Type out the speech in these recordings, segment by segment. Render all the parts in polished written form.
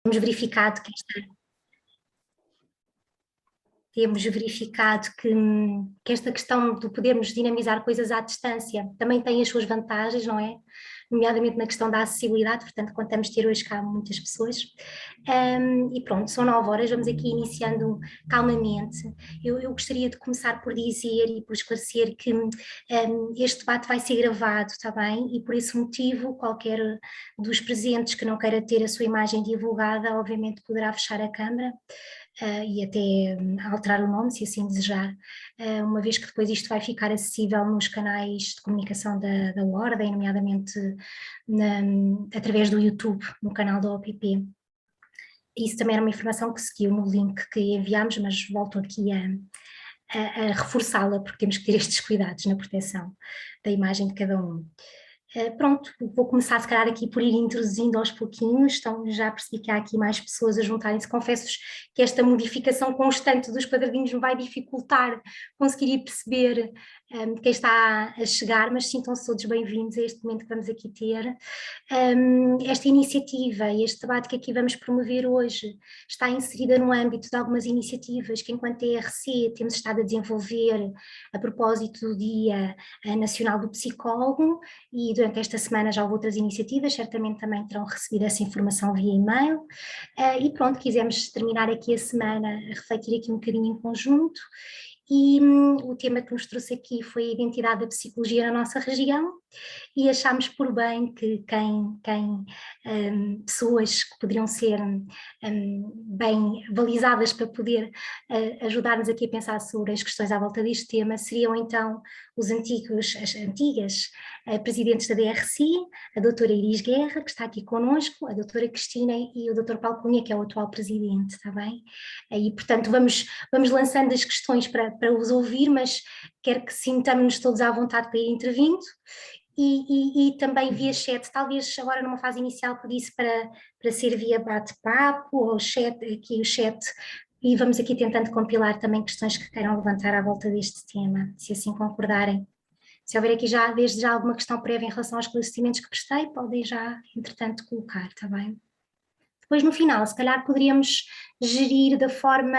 temos verificado que esta questão de podermos dinamizar coisas à distância também tem as suas vantagens, não é? Nomeadamente na questão da acessibilidade, portanto contamos ter hoje cá muitas pessoas. E pronto, são 9 horas, vamos aqui iniciando calmamente. Eu gostaria de começar por dizer e por esclarecer que este debate vai ser gravado, está bem? E por esse motivo, qualquer dos presentes que não queira ter a sua imagem divulgada, obviamente poderá fechar a câmara. E até alterar o nome, se assim desejar, uma vez que depois isto vai ficar acessível nos canais de comunicação da Ordem, nomeadamente através do YouTube, no canal da OPP. Isso também era uma informação que seguiu no link que enviámos, mas volto aqui a reforçá-la, porque temos que ter estes cuidados na proteção da imagem de cada um. Pronto, vou começar se calhar aqui por ir introduzindo aos pouquinhos, então já percebi que há aqui mais pessoas a juntarem-se. Confesso-vos que esta modificação constante dos quadradinhos me vai dificultar conseguir ir perceber quem está a chegar, mas sintam-se todos bem-vindos a este momento que vamos aqui ter. Esta iniciativa e este debate que aqui vamos promover hoje está inserida no âmbito de algumas iniciativas que enquanto ERC temos estado a desenvolver a propósito do Dia Nacional do Psicólogo, e durante esta semana já houve outras iniciativas, certamente também terão recebido essa informação via e-mail, e pronto, quisemos terminar aqui a semana a refletir aqui um bocadinho em conjunto, e o tema que nos trouxe aqui foi a identidade da psicologia na nossa região, e achámos por bem que pessoas que poderiam ser bem balizadas para poder ajudar-nos aqui a pensar sobre as questões à volta deste tema seriam então as antigas presidentes da DRC, a doutora Iris Guerra, que está aqui connosco, a doutora Cristina e o doutor Paulo Cunha, que é o atual presidente, está bem? E portanto vamos lançando as questões para os ouvir, mas quero que sintamos-nos todos à vontade para ir intervindo. E também via chat, talvez agora numa fase inicial pedisse para ser via bate-papo ou chat, aqui o chat, e vamos aqui tentando compilar também questões que queiram levantar à volta deste tema, se assim concordarem. Se houver aqui desde já alguma questão prévia em relação aos esclarecimentos que prestei, podem já, entretanto, colocar, está bem? Depois no final, se calhar poderíamos gerir da forma,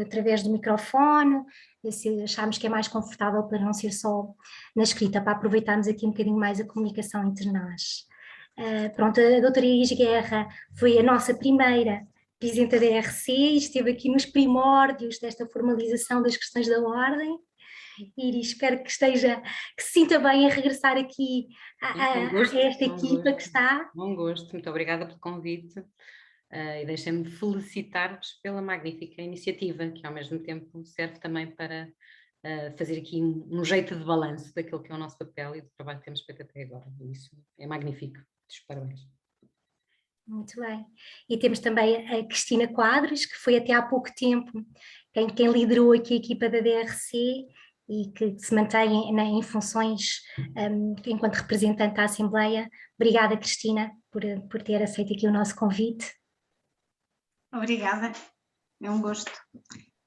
através do microfone, se acharmos que é mais confortável para não ser só na escrita, para aproveitarmos aqui um bocadinho mais a comunicação entre nós. Pronto, a doutora Iris Guerra foi a nossa primeira presidenta da ERC e esteve aqui nos primórdios desta formalização das questões da ordem. Iris, espero que se sinta bem a regressar aqui a esta equipa que está. Bom gosto, muito obrigada pelo convite e deixem-me felicitar-vos pela magnífica iniciativa, que ao mesmo tempo serve também para fazer aqui um jeito de balanço daquilo que é o nosso papel e do trabalho que temos feito até agora. Isso é magnífico, parabéns. Muito bem. E temos também a Cristina Quadros, que foi até há pouco tempo quem liderou aqui a equipa da DRC e que se mantém em funções enquanto representante da Assembleia. Obrigada, Cristina, por ter aceito aqui o nosso convite. Obrigada, é um gosto.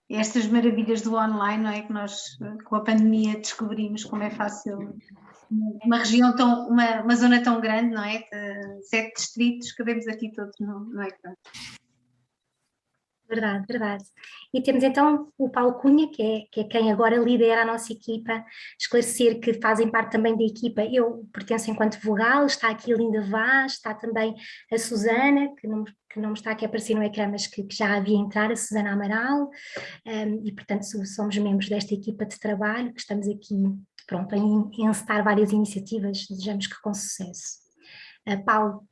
Estas maravilhas do online, não é, que nós com a pandemia descobrimos como é fácil, uma região uma zona tão grande, não é, de 7 distritos, cabemos aqui todos no ecrã. Verdade, verdade. E temos então o Paulo Cunha, que é quem agora lidera a nossa equipa, esclarecer que fazem parte também da equipa, eu pertenço enquanto vogal, está aqui a Linda Vaz, está também a Susana, que não me está aqui a aparecer no ecrã, mas que já havia entrar, a Susana Amaral, e portanto somos membros desta equipa de trabalho, que estamos aqui, pronto, a encetar várias iniciativas, desejamos que com sucesso. Paulo,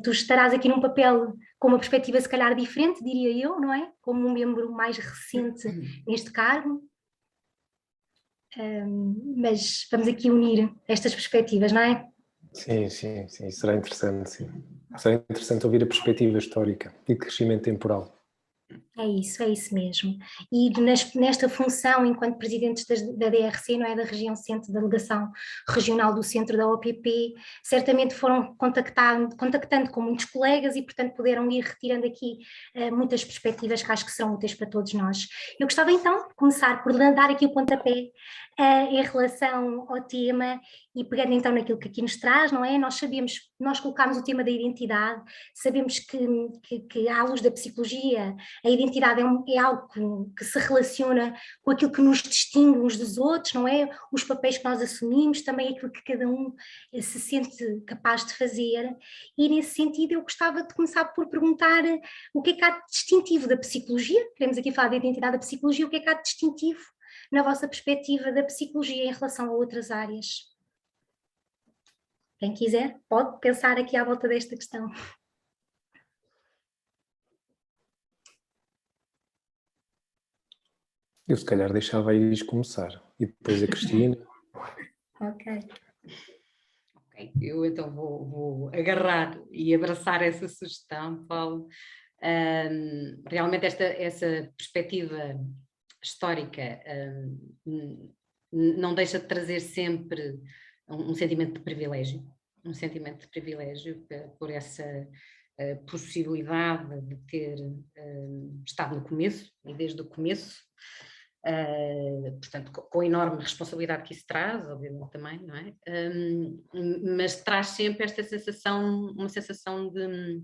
tu estarás aqui num papel com uma perspectiva se calhar diferente, diria eu, não é? Como um membro mais recente neste cargo, mas vamos aqui unir estas perspectivas, não é? Sim, será interessante, sim. Será interessante ouvir a perspectiva histórica e de crescimento temporal. É isso mesmo. E nesta função, enquanto presidentes da DRC, não é, da região centro, da delegação regional do centro da OPP, certamente foram contactando com muitos colegas e, portanto, puderam ir retirando aqui muitas perspectivas que acho que serão úteis para todos nós. Eu gostava então de começar por dar aqui o pontapé em relação ao tema E pegando então naquilo que aqui nos traz, não é? Nós sabemos, nós colocámos o tema da identidade, sabemos que à luz da psicologia, a identidade é algo que se relaciona com aquilo que nos distingue uns dos outros, não é? Os papéis que nós assumimos, também aquilo que cada um se sente capaz de fazer. E nesse sentido eu gostava de começar por perguntar o que é que há de distintivo da psicologia, queremos aqui falar da identidade da psicologia, o que é que há de distintivo na vossa perspectiva da psicologia em relação a outras áreas? Quem quiser pode pensar aqui à volta desta questão. Eu se calhar deixava a Iris começar e depois a Cristina. Ok. Eu então vou agarrar e abraçar essa sugestão, Paulo. Realmente essa perspectiva histórica não deixa de trazer sempre um sentimento de privilégio, por essa possibilidade de ter estado no começo e desde o começo. Portanto, com a enorme responsabilidade que isso traz, obviamente também, não é? Mas traz sempre esta sensação, uma sensação de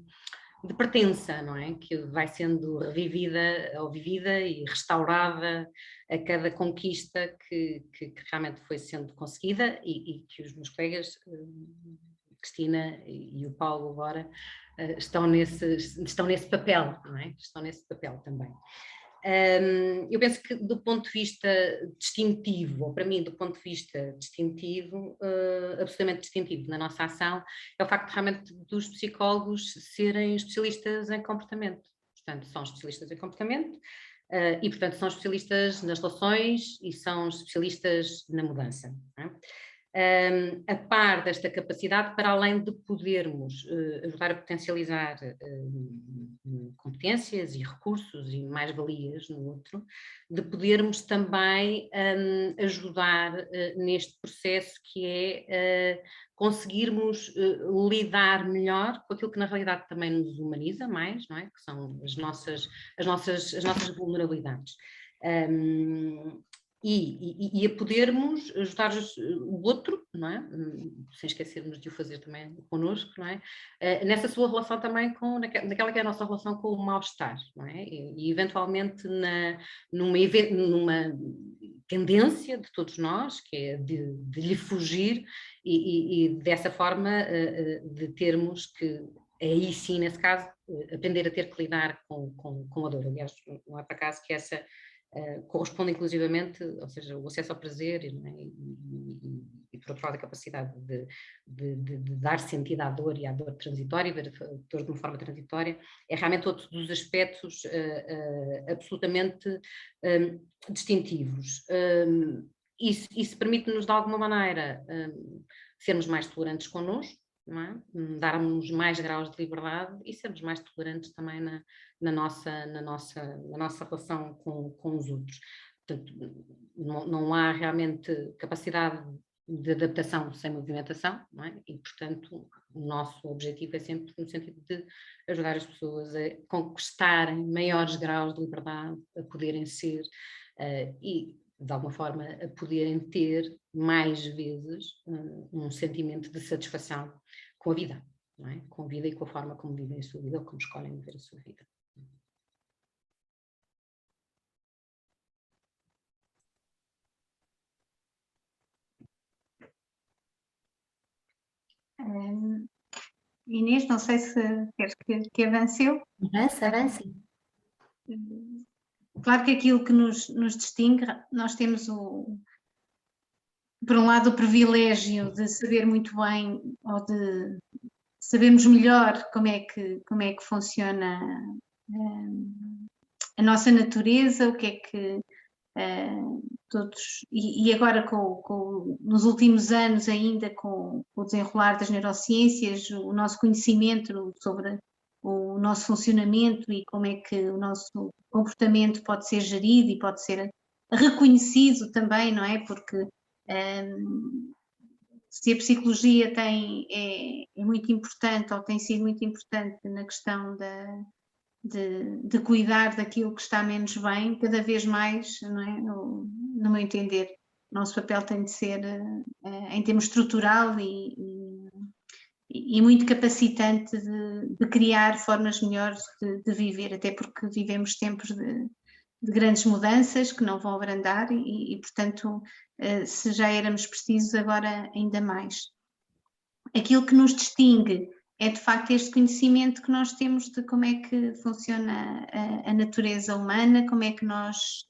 pertença, não é? Que vai sendo revivida ou vivida e restaurada a cada conquista que realmente foi sendo conseguida e que os meus colegas, Cristina e o Paulo agora, estão nesse papel, não é? Estão nesse papel também. Eu penso que do ponto de vista distintivo, ou para mim do ponto de vista distintivo, absolutamente distintivo na nossa ação, é o facto realmente dos psicólogos serem especialistas em comportamento. Portanto, são especialistas em comportamento e, portanto, são especialistas nas relações e são especialistas na mudança. Não é? A par desta capacidade, para além de podermos ajudar a potencializar competências e recursos e mais-valias no outro, de podermos também ajudar neste processo que é conseguirmos lidar melhor com aquilo que na realidade também nos humaniza mais, não é? Que são as nossas vulnerabilidades. E a podermos ajudar o outro, não é? Sem esquecermos de o fazer também connosco, não é? Nessa sua relação também naquela que é a nossa relação com o mal-estar, não é? E eventualmente numa tendência de todos nós, que é de lhe fugir e dessa forma de termos que, aí sim, nesse caso, aprender a ter que lidar com a dor. Aliás, não é por acaso que essa corresponde inclusivamente, ou seja, o acesso ao prazer e por outro lado a capacidade de dar sentido à dor e à dor transitória, ver a dor de uma forma transitória, é realmente outro dos aspectos absolutamente distintivos. Isso permite-nos de alguma maneira sermos mais tolerantes connosco, não é? Darmos mais graus de liberdade e sermos mais tolerantes também na nossa relação com os outros. Portanto, não há realmente capacidade de adaptação sem movimentação, não é? E, portanto, o nosso objetivo é sempre no sentido de ajudar as pessoas a conquistarem maiores graus de liberdade, a poderem ser e, de alguma forma, a poderem ter mais vezes um sentimento de satisfação com a vida, não é? Com a vida e com a forma como vivem a sua vida ou como escolhem viver a sua vida. Inês, não sei se queres que avance eu. Avance. Claro que aquilo que nos distingue, nós temos por um lado o privilégio de saber muito bem ou de sabermos melhor como é que funciona a nossa natureza, o que é que todos, e agora nos últimos anos ainda com o desenrolar das neurociências, o nosso conhecimento sobre o nosso funcionamento e como é que o nosso comportamento pode ser gerido e pode ser reconhecido também, não é? Porque se a psicologia é muito importante ou tem sido muito importante na questão de cuidar daquilo que está menos bem, cada vez mais, não é? No meu entender, nosso papel tem de ser, em termos estrutural e muito capacitante de criar formas melhores de viver, até porque vivemos tempos de grandes mudanças que não vão abrandar e portanto, se já éramos precisos, agora ainda mais. Aquilo que nos distingue é de facto este conhecimento que nós temos de como é que funciona a natureza humana, como é que nós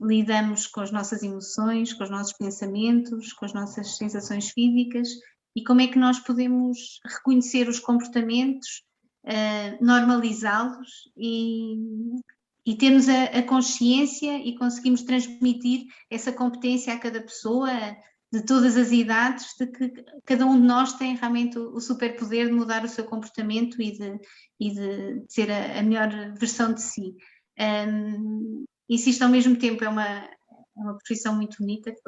lidamos com as nossas emoções, com os nossos pensamentos, com as nossas sensações físicas e como é que nós podemos reconhecer os comportamentos, normalizá-los e termos a consciência e conseguimos transmitir essa competência a cada pessoa, de todas as idades, de que cada um de nós tem realmente o superpoder de mudar o seu comportamento e de ser a melhor versão de si. E se isto ao mesmo tempo é uma profissão muito bonita, que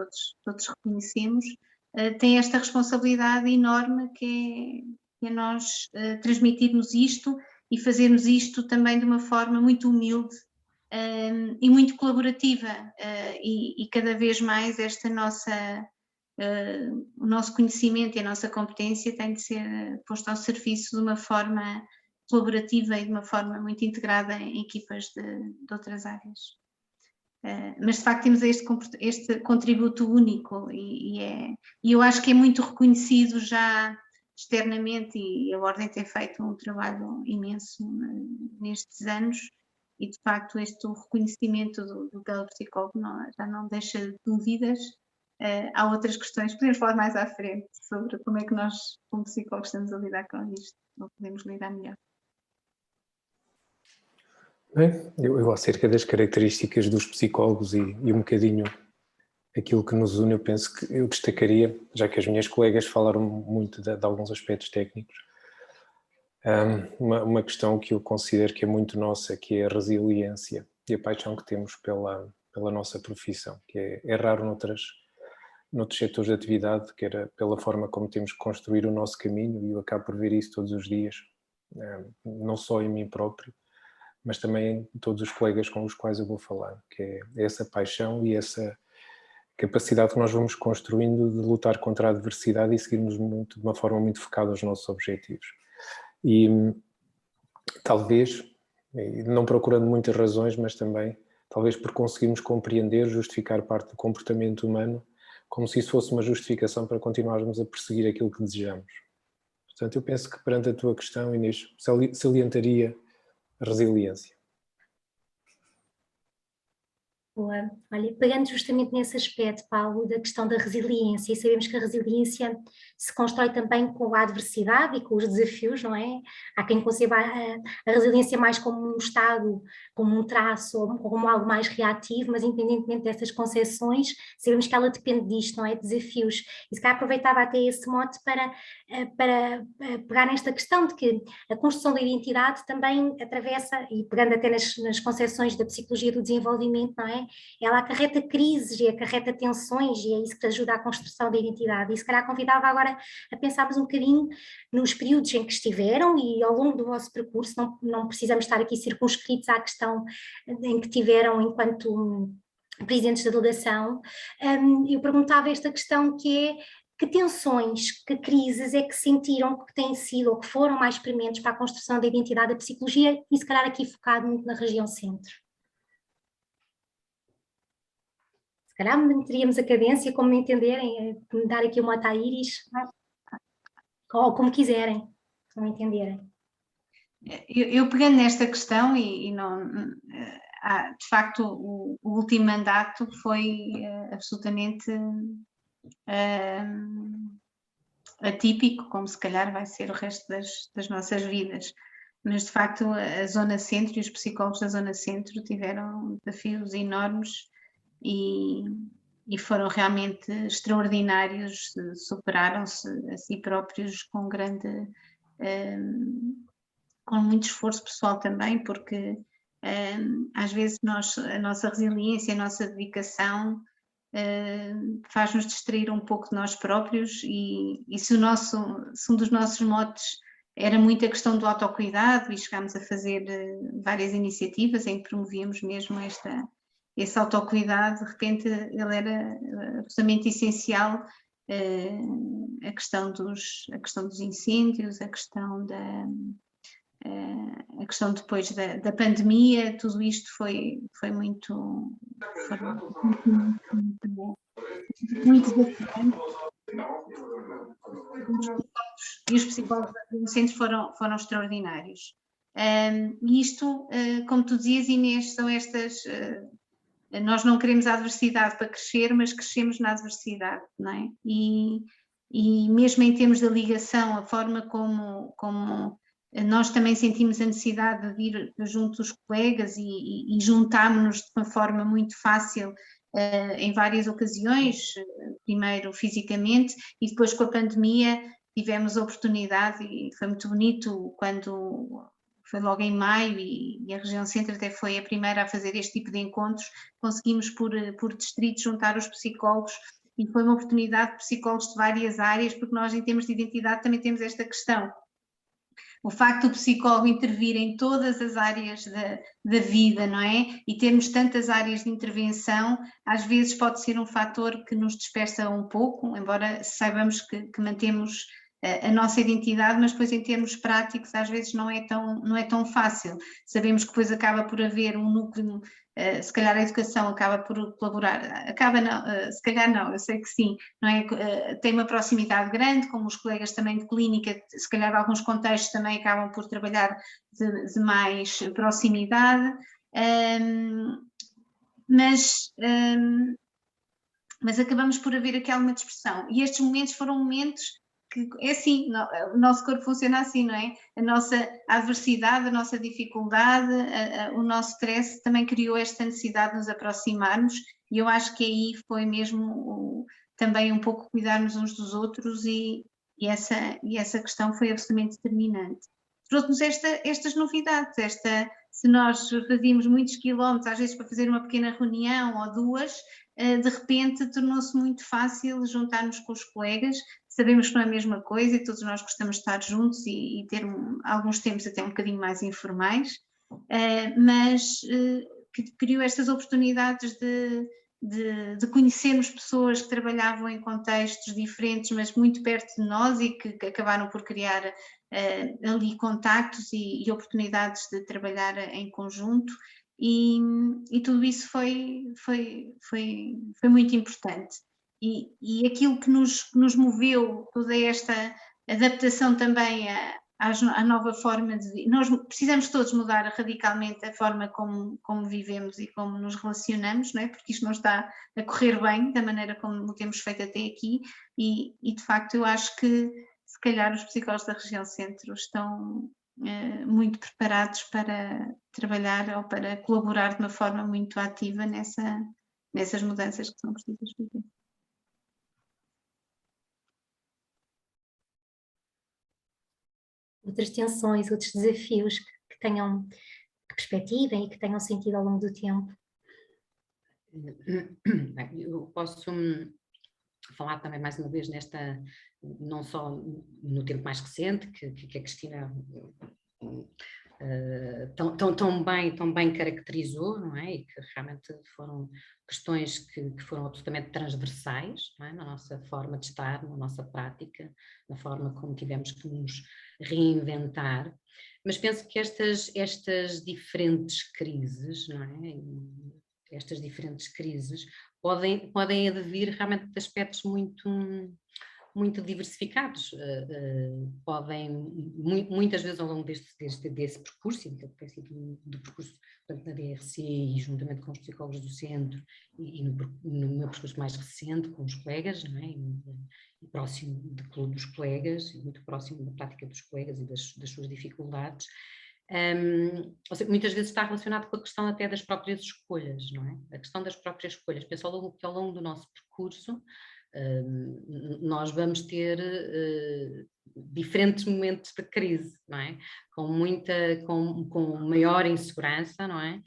todos reconhecemos, tem esta responsabilidade enorme que é nós transmitirmos isto e fazermos isto também de uma forma muito humilde e muito colaborativa, e cada vez mais o nosso conhecimento e a nossa competência tem de ser posto ao serviço de uma forma colaborativa e de uma forma muito integrada em equipas de outras áreas. Mas de facto temos este contributo único e eu acho que é muito reconhecido já externamente e a Ordem tem feito um trabalho imenso nestes anos e de facto este reconhecimento do psicólogo já não deixa dúvidas. Há outras questões, podemos falar mais à frente sobre como é que nós como psicólogos estamos a lidar com isto, ou podemos lidar melhor. Bem, eu acerca das características dos psicólogos e um bocadinho aquilo que nos une, eu penso que eu destacaria, já que as minhas colegas falaram muito de alguns aspectos técnicos, uma questão que eu considero que é muito nossa, que é a resiliência e a paixão que temos pela nossa profissão, que é raro noutros setores de atividade, que era pela forma como temos que construir o nosso caminho, e eu acabo por ver isso todos os dias, não só em mim próprio, mas também em todos os colegas com os quais eu vou falar, que é essa paixão e essa capacidade que nós vamos construindo de lutar contra a adversidade e seguirmos de uma forma muito focada aos nossos objetivos. E talvez, não procurando muitas razões, mas também talvez por conseguirmos compreender, justificar parte do comportamento humano, como se isso fosse uma justificação para continuarmos a perseguir aquilo que desejamos. Portanto, eu penso que perante a tua questão, Inês, salientaria a resiliência. Boa. Olha, pegando justamente nesse aspecto, Paulo, da questão da resiliência, e sabemos que a resiliência se constrói também com a adversidade e com os desafios, não é? Há quem conceba a resiliência mais como um estado, como um traço, ou como algo mais reativo, mas independentemente dessas concepções, sabemos que ela depende disto, não é? Desafios. E se calhar aproveitava até esse mote para pegar nesta questão de que a construção da identidade também atravessa, e pegando até nas concepções da psicologia do desenvolvimento, não é? Ela acarreta crises e acarreta tensões e é isso que ajuda à construção da identidade. E se calhar convidava agora a pensarmos um bocadinho nos períodos em que estiveram e ao longo do vosso percurso, não precisamos estar aqui circunscritos à questão em que tiveram enquanto presidentes da delegação. Eu perguntava esta questão que é: que tensões, que crises é que sentiram que têm sido ou que foram mais prementes para a construção da identidade da psicologia e se calhar aqui focado muito na região centro? Se calhar manteríamos a cadência como entenderem, dar aqui uma à Iris, ou como quiserem, como entenderem. Eu pegando nesta questão e não, de facto o último mandato foi absolutamente atípico, como se calhar vai ser o resto das nossas vidas, mas de facto a Zona Centro e os psicólogos da Zona Centro tiveram desafios enormes e foram realmente extraordinários, superaram-se a si próprios com muito esforço pessoal também, porque às vezes a nossa resiliência, a nossa dedicação faz-nos distrair um pouco de nós próprios e se um dos nossos motes era muito a questão do autocuidado e chegámos a fazer várias iniciativas em que promovíamos mesmo esse autocuidado, de repente ele era absolutamente essencial, a questão dos incêndios, a questão depois da pandemia, tudo isto foi muito desafiante. E os psicólogos adolescentes foram extraordinários. E isto, como tu dizias, Inês, são estas... nós não queremos a adversidade para crescer, mas crescemos na adversidade, não é? E mesmo em termos da ligação, a forma como nós também sentimos a necessidade de ir junto dos colegas e juntámos-nos de uma forma muito fácil em várias ocasiões, primeiro fisicamente e depois com a pandemia tivemos a oportunidade, e foi muito bonito quando foi logo em maio e a região centro até foi a primeira a fazer este tipo de encontros, conseguimos por distrito juntar os psicólogos e foi uma oportunidade de psicólogos de várias áreas, porque nós em termos de identidade também temos esta questão. O facto do psicólogo intervir em todas as áreas da vida, não é? E termos tantas áreas de intervenção, às vezes pode ser um fator que nos dispersa um pouco, embora saibamos que mantemos a nossa identidade, mas depois em termos práticos às vezes não é tão fácil. Sabemos que depois acaba por haver um núcleo, se calhar a educação acaba por colaborar, acaba não, se calhar não, eu sei que sim, não é? Tem uma proximidade grande, como os colegas também de clínica, se calhar alguns contextos também acabam por trabalhar de mais proximidade, mas acabamos por haver aqui alguma dispersão, e estes momentos foram momentos que é assim, o nosso corpo funciona assim, não é? A nossa adversidade, a nossa dificuldade, o nosso stress também criou esta necessidade de nos aproximarmos, e eu acho que aí foi mesmo também um pouco cuidarmos uns dos outros, e essa questão foi absolutamente determinante. Trouxe-nos estas novidades, se nós fazíamos muitos quilómetros, às vezes para fazer uma pequena reunião ou duas, de repente tornou-se muito fácil juntarmos com os colegas. Sabemos que não é a mesma coisa e todos nós gostamos de estar juntos e ter alguns tempos até um bocadinho mais informais, mas que criou estas oportunidades de conhecermos pessoas que trabalhavam em contextos diferentes, mas muito perto de nós, e que acabaram por criar ali contactos e oportunidades de trabalhar em conjunto, e tudo isso foi muito importante. E aquilo que nos moveu, toda esta adaptação também à nova forma de vida. Nós precisamos todos mudar radicalmente a forma como vivemos e como nos relacionamos, não é? Porque isto não está a correr bem da maneira como temos feito até aqui, e de facto eu acho que se calhar os psicólogos da região centro estão muito preparados para trabalhar ou para colaborar de uma forma muito ativa nessas mudanças que são precisas fazer. Outras tensões, outros desafios que perspectivem e que tenham sentido ao longo do tempo? Eu posso falar também mais uma vez não só no tempo mais recente, que a Cristina tão bem caracterizou, não é? E que realmente foram questões que foram absolutamente transversais, não é? Na nossa forma de estar, na nossa prática, na forma como tivemos que nos reinventar. Mas penso que estas diferentes crises, não é? Estas diferentes crises podem advir realmente de aspectos muito diversificados, podem, muitas vezes ao longo desse percurso, do percurso na DRC e juntamente com os psicólogos do centro, e no meu percurso mais recente com os colegas, não é? E próximo dos colegas, muito próximo da prática dos colegas e das suas dificuldades, ou seja, muitas vezes está relacionado com a questão até das próprias escolhas, não é? A questão das próprias escolhas. Penso que ao longo do nosso percurso nós vamos ter diferentes momentos de crise, não é? com maior insegurança, não é?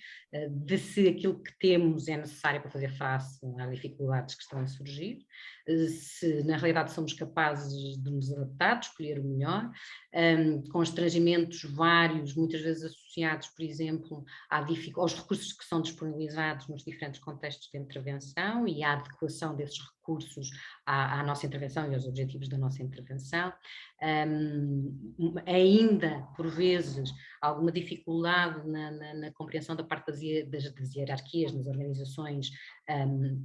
De se aquilo que temos é necessário para fazer face às dificuldades que estão a surgir, se na realidade somos capazes de nos adaptar, de escolher o melhor, constrangimentos vários, muitas vezes associados, por exemplo, aos recursos que são disponibilizados nos diferentes contextos de intervenção e à adequação desses recursos à nossa intervenção e aos objetivos da nossa intervenção. Ainda, por vezes, alguma dificuldade na compreensão da parte das hierarquias nas organizações,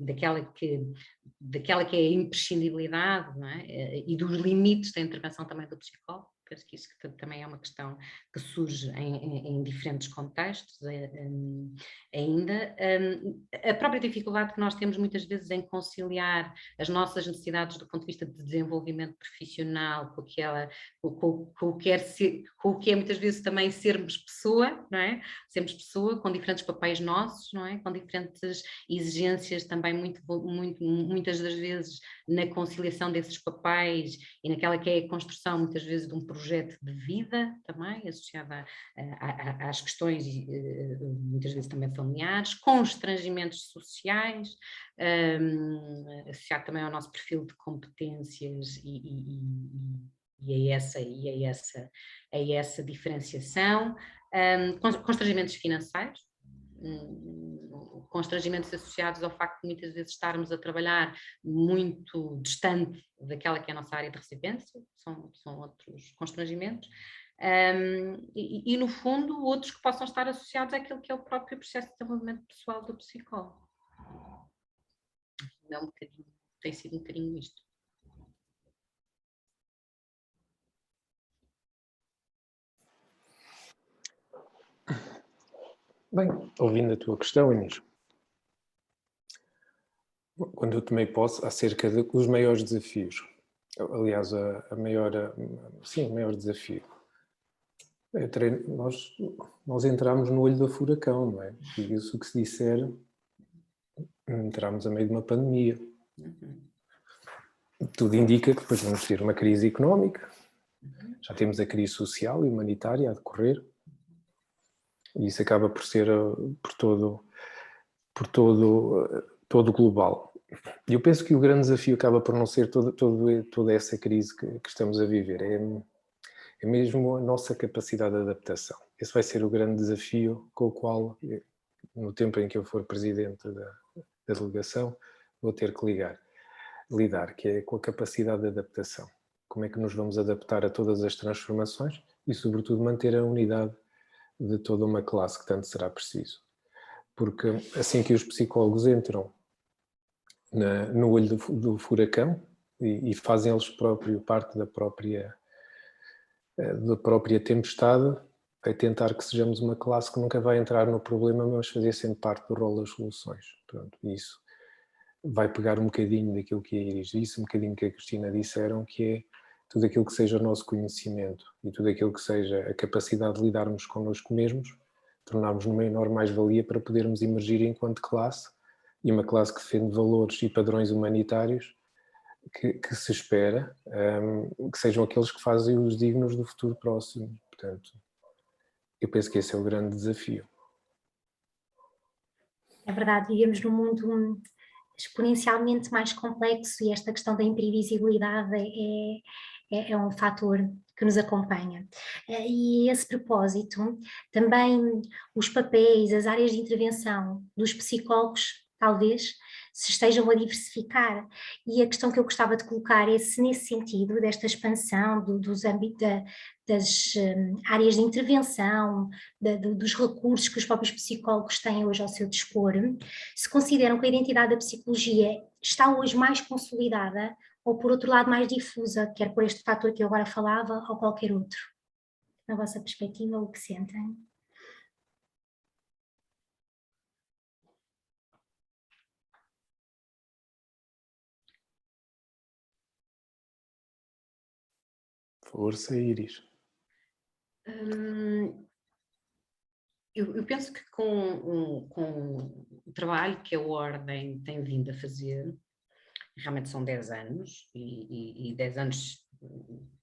daquela que é a imprescindibilidade, não é? E dos limites da intervenção também do psicólogo. Penso que isso também é uma questão que surge em diferentes contextos ainda. A própria dificuldade que nós temos muitas vezes em conciliar as nossas necessidades do ponto de vista de desenvolvimento profissional com o que é muitas vezes também sermos pessoa, não é? Sermos pessoa com diferentes papéis nossos, não é? Com diferentes exigências também muitas das vezes na conciliação desses papéis e naquela que é a construção muitas vezes de um projeto de vida também, associada às questões muitas vezes também familiares, constrangimentos sociais, associado também ao nosso perfil de competências e a essa diferenciação, constrangimentos financeiros, constrangimentos associados ao facto de muitas vezes estarmos a trabalhar muito distante daquela que é a nossa área de residência, são outros constrangimentos, e no fundo outros que possam estar associados àquilo que é o próprio processo de desenvolvimento pessoal do psicólogo. Tem sido um bocadinho isto. Bem, ouvindo a tua questão, Inês, quando eu tomei posse acerca dos maiores desafios, aliás, o maior desafio, nós entramos no olho do furacão, não é? E isso que se disser, entramos a meio de uma pandemia. Tudo indica que depois vamos ter uma crise económica, já temos a crise social e humanitária a decorrer, e isso acaba por ser por todo global. E eu penso que o grande desafio acaba por não ser toda essa crise que estamos a viver, é mesmo a nossa capacidade de adaptação. Esse vai ser o grande desafio com o qual, no tempo em que eu for presidente da delegação, vou ter que lidar, que é com a capacidade de adaptação. Como é que nos vamos adaptar a todas as transformações e, sobretudo, manter a unidade de toda uma classe que tanto será preciso. Porque assim que os psicólogos entram no olho do furacão e fazem eles próprios parte da própria tempestade, é tentar que sejamos uma classe que nunca vai entrar no problema, mas fazer sempre parte do rol das soluções. Pronto, isso vai pegar um bocadinho daquilo que a Iris disse, um bocadinho que a Cristina disseram, que é tudo aquilo que seja o nosso conhecimento e tudo aquilo que seja a capacidade de lidarmos connosco mesmos, tornarmos numa enorme mais-valia para podermos emergir enquanto classe, e uma classe que defende valores e padrões humanitários que se espera que sejam aqueles que fazem os dignos do futuro próximo. Portanto, eu penso que esse é o grande desafio. É verdade, vivemos num mundo exponencialmente mais complexo e esta questão da imprevisibilidade é um fator que nos acompanha. E a esse propósito, também os papéis, as áreas de intervenção dos psicólogos, talvez, se estejam a diversificar. E a questão que eu gostava de colocar é se nesse sentido, desta expansão dos âmbitos das áreas de intervenção, dos recursos que os próprios psicólogos têm hoje ao seu dispor, se consideram que a identidade da psicologia está hoje mais consolidada ou, por outro lado, mais difusa, quer por este fator que eu agora falava ou qualquer outro. Na vossa perspectiva, o que sentem? Força, Iris. Eu penso que com o trabalho que a Ordem tem vindo a fazer, realmente são 10 anos, e 10 anos,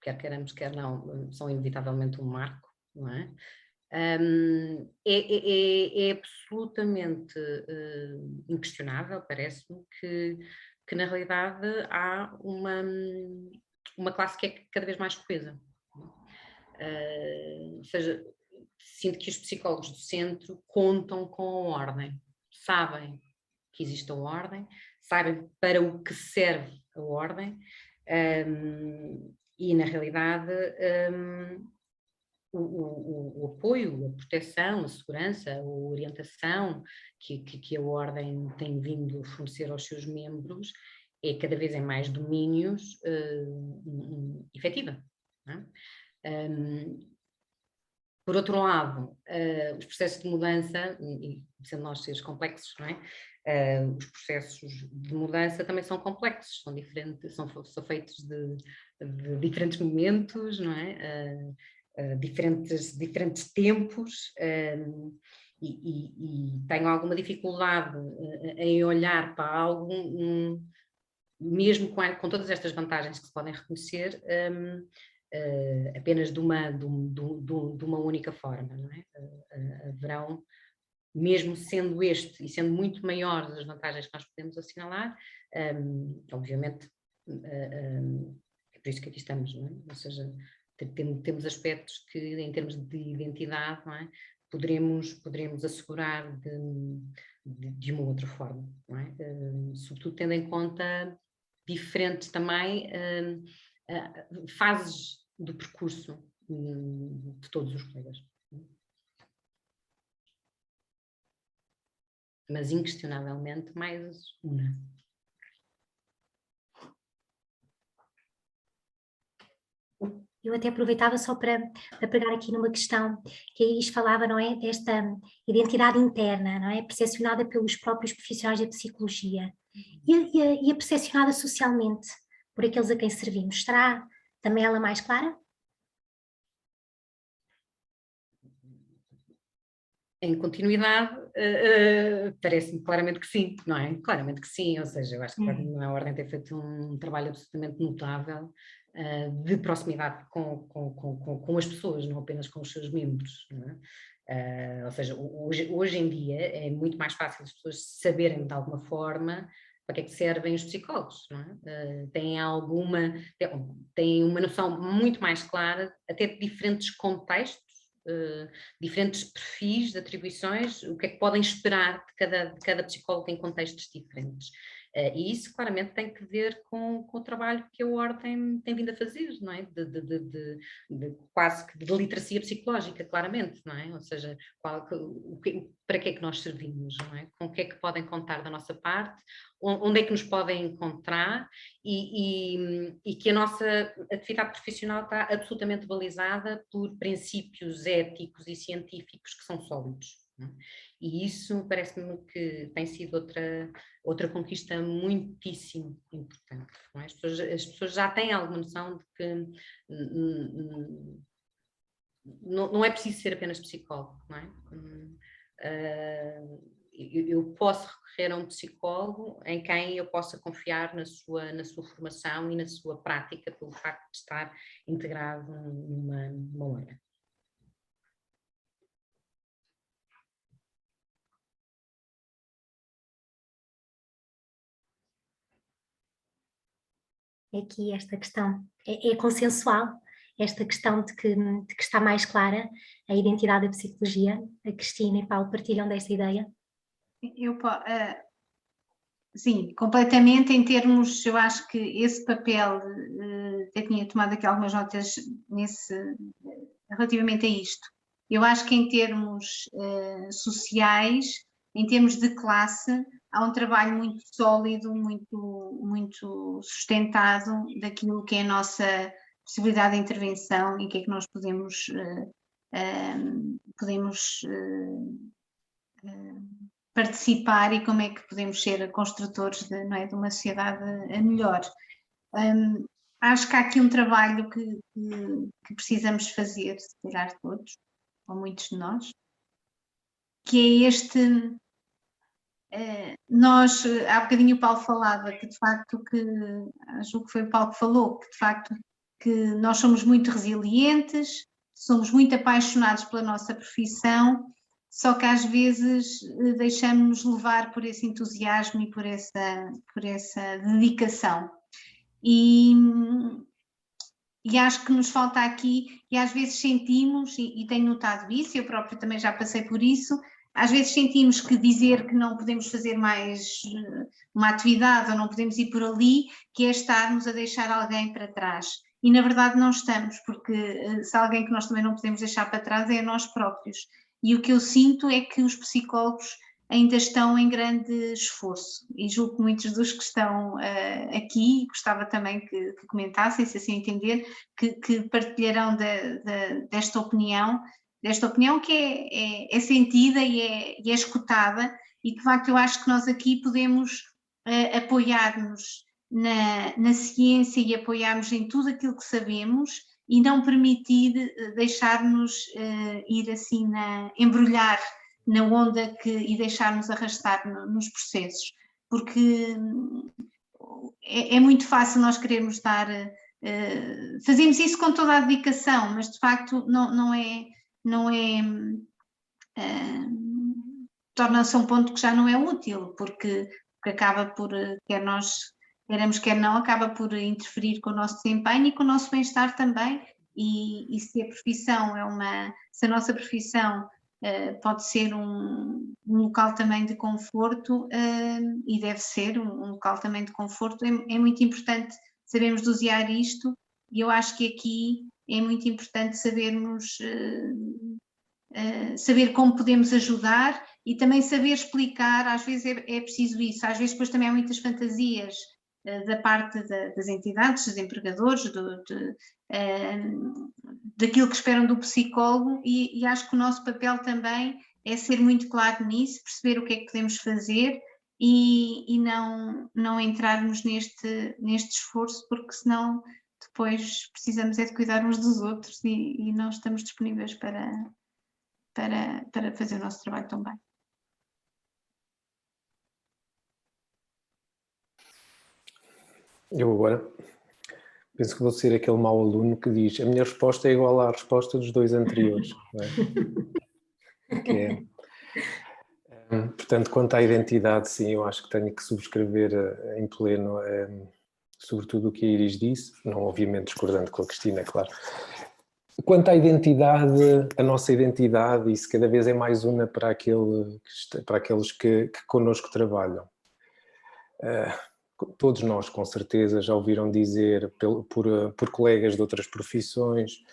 quer queiramos, quer não, são inevitavelmente um marco não é? É absolutamente inquestionável, parece-me, que na realidade há uma classe que é cada vez mais coesa. Ou seja, sinto que os psicólogos do centro contam com a ordem, sabem que existe a ordem, sabem para o que serve a ordem, e na realidade o apoio, a proteção, a segurança, a orientação que a ordem tem vindo a fornecer aos seus membros é cada vez em mais domínios efetiva. Não é? Por outro lado, os processos de mudança, e sendo nós seres complexos, não é? Os processos de mudança também são complexos, são diferentes, são feitos de diferentes momentos, não é? Diferentes tempos, e tenho alguma dificuldade em olhar para algo, mesmo com todas estas vantagens que se podem reconhecer, apenas de uma única forma, não é? Haverão, mesmo sendo este e sendo muito maior as vantagens que nós podemos assinalar, obviamente é por isso que aqui estamos, não é? Ou seja, temos aspectos que em termos de identidade, não é? Poderemos assegurar de uma outra forma, não é? Sobretudo tendo em conta diferentes também fases do percurso de todos os colegas. Mas inquestionavelmente mais uma. Eu até aproveitava só para pegar aqui numa questão que a Iris falava, não é? Desta identidade interna, não é? Percepcionada pelos próprios profissionais da psicologia e a percepcionada socialmente por aqueles a quem servimos. Estará também ela mais clara? Em continuidade, parece-me claramente que sim, não é? Claramente que sim, ou seja, eu acho que a Ordem tem feito um trabalho absolutamente notável de proximidade com as pessoas, não apenas com os seus membros, não é? Ou seja, hoje em dia é muito mais fácil as pessoas saberem de alguma forma para que é que servem os psicólogos, não é? Têm uma noção muito mais clara, até de diferentes contextos, diferentes perfis de atribuições, o que é que podem esperar de cada psicólogo em contextos diferentes. E isso claramente tem que ver com o trabalho que a Ordem tem vindo a fazer, não é? Quase que de literacia psicológica, claramente, não é? Ou seja, para que é que nós servimos, não é? Com o que é que podem contar da nossa parte, onde é que nos podem encontrar e que a nossa atividade profissional está absolutamente balizada por princípios éticos e científicos que são sólidos. Não é? E isso parece-me que tem sido outra conquista muitíssimo importante. Não é? As pessoas já têm alguma noção de que não é preciso ser apenas psicólogo, não é? Eu posso recorrer a um psicólogo em quem eu possa confiar na sua formação e na sua prática, pelo facto de estar integrado numa ordem. Aqui esta questão é consensual, esta questão de que está mais clara a identidade da psicologia. A Cristina e Paulo partilham desta ideia? Sim, completamente. Em termos, eu acho que esse papel, eu tinha tomado aqui algumas notas relativamente a isto. Eu acho que em termos sociais, em termos de classe, há um trabalho muito sólido, muito sustentado daquilo que é a nossa possibilidade de intervenção e o que é que nós podemos participar e como é que podemos ser construtores de uma sociedade melhor. Acho que há aqui um trabalho que precisamos fazer, se calhar todos, ou muitos de nós, que é este... Nós, há bocadinho o Paulo falava que de facto, acho que foi o Paulo que falou, que de facto que nós somos muito resilientes, somos muito apaixonados pela nossa profissão, só que às vezes deixamos-nos levar por esse entusiasmo e por essa dedicação. E acho que nos falta aqui, e às vezes sentimos, e tenho notado isso, eu próprio também já passei por isso, às vezes sentimos que dizer que não podemos fazer mais uma atividade ou não podemos ir por ali, que é estarmos a deixar alguém para trás. E na verdade não estamos, porque se há alguém que nós também não podemos deixar para trás é a nós próprios. E o que eu sinto é que os psicólogos ainda estão em grande esforço, e julgo que muitos dos que estão aqui, gostava também que comentassem, se assim entender, que partilharão desta opinião que é sentida e é escutada, e que de facto eu acho que nós aqui podemos apoiar-nos na ciência e apoiar-nos em tudo aquilo que sabemos e não permitir deixar-nos ir assim, embrulhar na onda e deixar-nos arrastar nos processos, porque é muito fácil nós querermos dar, fazemos isso com toda a dedicação, mas de facto não é torna-se um ponto que já não é útil, porque acaba por, quer nós queremos, quer não, acaba por interferir com o nosso desempenho e com o nosso bem-estar também, e se a profissão se a nossa profissão pode ser um local também de conforto, e deve ser um local também de conforto, é muito importante sabermos dosear isto, e eu acho que aqui é muito importante sabermos saber como podemos ajudar e também saber explicar. Às vezes é preciso isso, às vezes depois também há muitas fantasias da parte das entidades, dos empregadores, daquilo que esperam do psicólogo, e acho que o nosso papel também é ser muito claro nisso, perceber o que é que podemos fazer e não entrarmos neste esforço, porque senão depois precisamos é de cuidar uns dos outros e não estamos disponíveis para fazer o nosso trabalho tão bem. Eu agora penso que vou ser aquele mau aluno que diz: a minha resposta é igual à resposta dos dois anteriores. Não é? Portanto, quanto à identidade, sim, eu acho que tenho que subscrever em pleno, sobretudo o que a Iris disse, não obviamente discordando com a Cristina, é claro. Quanto à identidade, a nossa identidade, isso cada vez é mais una para aqueles que connosco trabalham. Todos nós, com certeza, já ouviram dizer por colegas de outras profissões,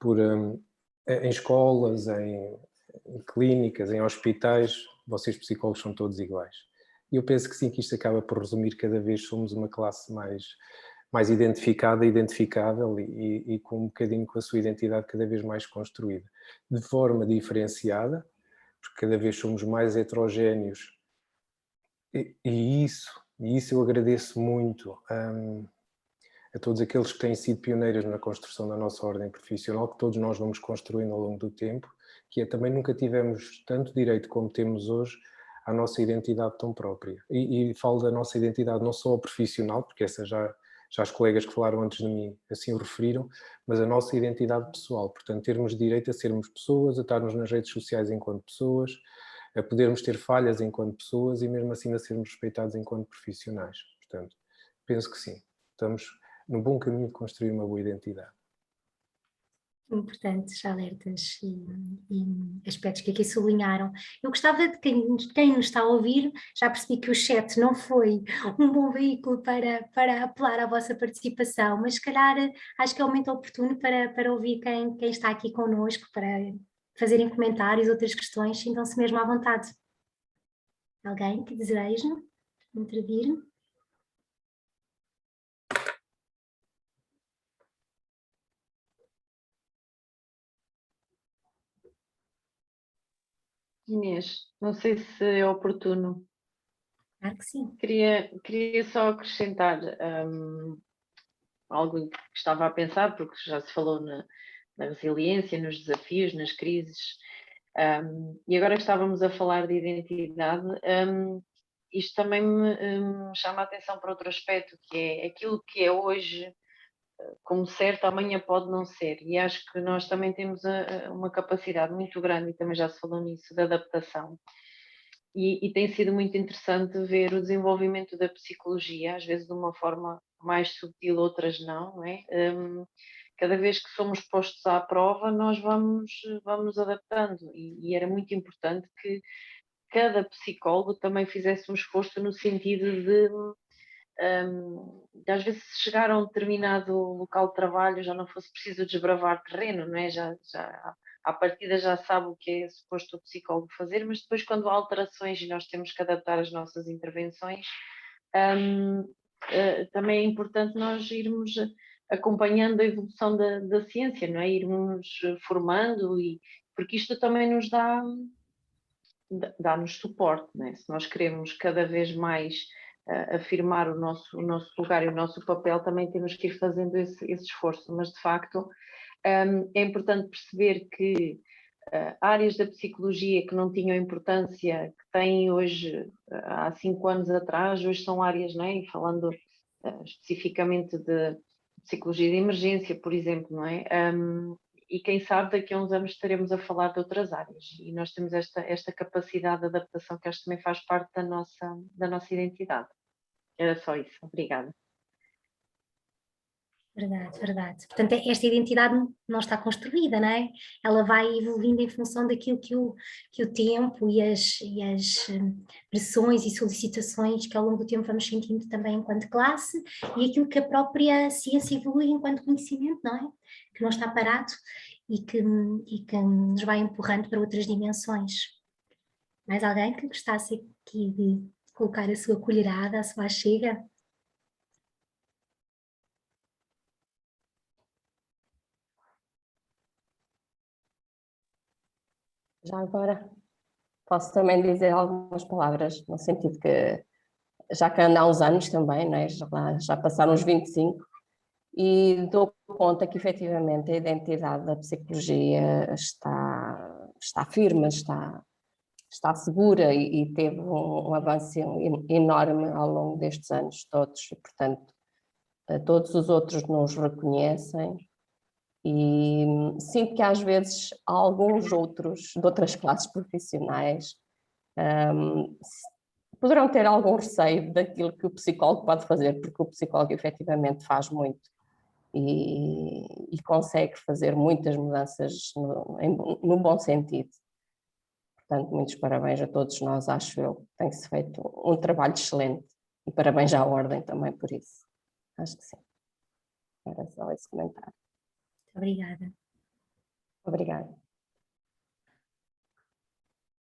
em escolas, em clínicas, em hospitais, vocês psicólogos são todos iguais. E eu penso que sim, que isto acaba por resumir, cada vez somos uma classe mais identificada, identificável e com um bocadinho com a sua identidade cada vez mais construída. De forma diferenciada, porque cada vez somos mais heterogéneos. E isso eu agradeço muito a todos aqueles que têm sido pioneiros na construção da nossa ordem profissional, que todos nós vamos construindo ao longo do tempo, que também nunca tivemos tanto direito como temos hoje à nossa identidade tão própria. E falo da nossa identidade não só profissional, porque essa já os colegas que falaram antes de mim assim o referiram, mas a nossa identidade pessoal. Portanto, termos direito a sermos pessoas, a estarmos nas redes sociais enquanto pessoas, a podermos ter falhas enquanto pessoas e mesmo assim a sermos respeitados enquanto profissionais. Portanto, penso que sim, estamos no bom caminho de construir uma boa identidade. Importantes alertas e aspectos que aqui sublinharam. Eu gostava de quem nos está a ouvir, já percebi que o chat não foi um bom veículo para apelar à vossa participação, mas se calhar acho que é um momento oportuno para ouvir quem está aqui connosco, para fazerem comentários, outras questões, sintam-se mesmo à vontade. Alguém que deseja intervir? Inês, não sei se é oportuno. Claro que sim. Queria só acrescentar algo que estava a pensar, porque já se falou na resiliência, nos desafios, nas crises, e agora que estávamos a falar de identidade, isto também me chama a atenção para outro aspecto, que é aquilo que é hoje como certo, amanhã pode não ser. E acho que nós também temos uma capacidade muito grande, e também já se falou nisso, de adaptação. E tem sido muito interessante ver o desenvolvimento da psicologia, às vezes de uma forma mais subtil, outras não é? Cada vez que somos postos à prova, nós vamos às e era muito importante que cada psicólogo também fizesse um esforço no sentido de às vezes chegar a um determinado local de trabalho já não fosse preciso desbravar terreno, não é? Já à partida já sabe o que é suposto o psicólogo fazer, mas depois quando há alterações e nós temos que adaptar as nossas intervenções, também é importante nós irmos acompanhando a evolução da ciência, não é? Irmos formando, porque isto também nos dá-nos suporte, não é? Se nós queremos cada vez mais afirmar o nosso lugar e o nosso papel, também temos que ir fazendo esse esforço, mas de facto é importante perceber que áreas da psicologia que não tinham a importância que têm hoje, há 5 anos atrás, hoje são áreas, não é? E falando especificamente de psicologia de emergência, por exemplo, não é? E quem sabe daqui a uns anos estaremos a falar de outras áreas e nós temos esta capacidade de adaptação que acho que também faz parte da nossa identidade. Era só isso, obrigada. Verdade, verdade. Portanto, esta identidade não está construída, não é? Ela vai evoluindo em função daquilo que o tempo e as pressões e solicitações que ao longo do tempo vamos sentindo também enquanto classe e aquilo que a própria ciência evolui enquanto conhecimento, não é? Que não está parado e que nos vai empurrando para outras dimensões. Mais alguém que gostasse aqui de colocar a sua colherada, a sua achega? Já agora posso também dizer algumas palavras, no sentido que já que ando há uns anos também, não é? Já passaram uns 25, e dou conta que efetivamente a identidade da psicologia está firme, está segura e teve um avanço enorme ao longo destes anos todos, e portanto todos os outros nos reconhecem. E sinto que às vezes alguns outros de outras classes profissionais poderão ter algum receio daquilo que o psicólogo pode fazer, porque o psicólogo efetivamente faz muito e consegue fazer muitas mudanças no bom sentido. Portanto, muitos parabéns a todos nós, acho eu. Tem-se feito um trabalho excelente e parabéns à Ordem também por isso. Acho que sim. Era só esse comentário. Obrigada. Obrigada.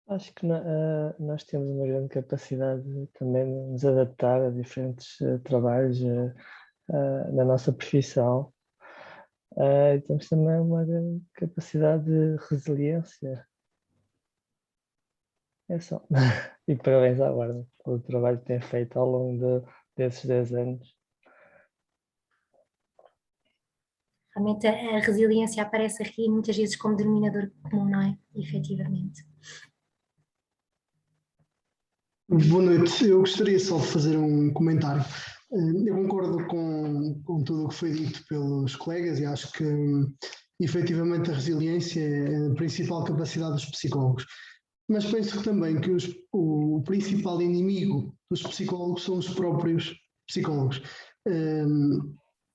Acho que nós temos uma grande capacidade também de nos adaptar a diferentes trabalhos na nossa profissão. E temos também uma grande capacidade de resiliência. É só. E parabéns à Guarda pelo trabalho que tem feito ao longo desses 10 anos. Realmente a resiliência aparece aqui muitas vezes como denominador comum, não é? Efetivamente. Boa noite, eu gostaria só de fazer um comentário. Eu concordo com tudo o que foi dito pelos colegas e acho que efetivamente a resiliência é a principal capacidade dos psicólogos. Mas penso também que o principal inimigo dos psicólogos são os próprios psicólogos.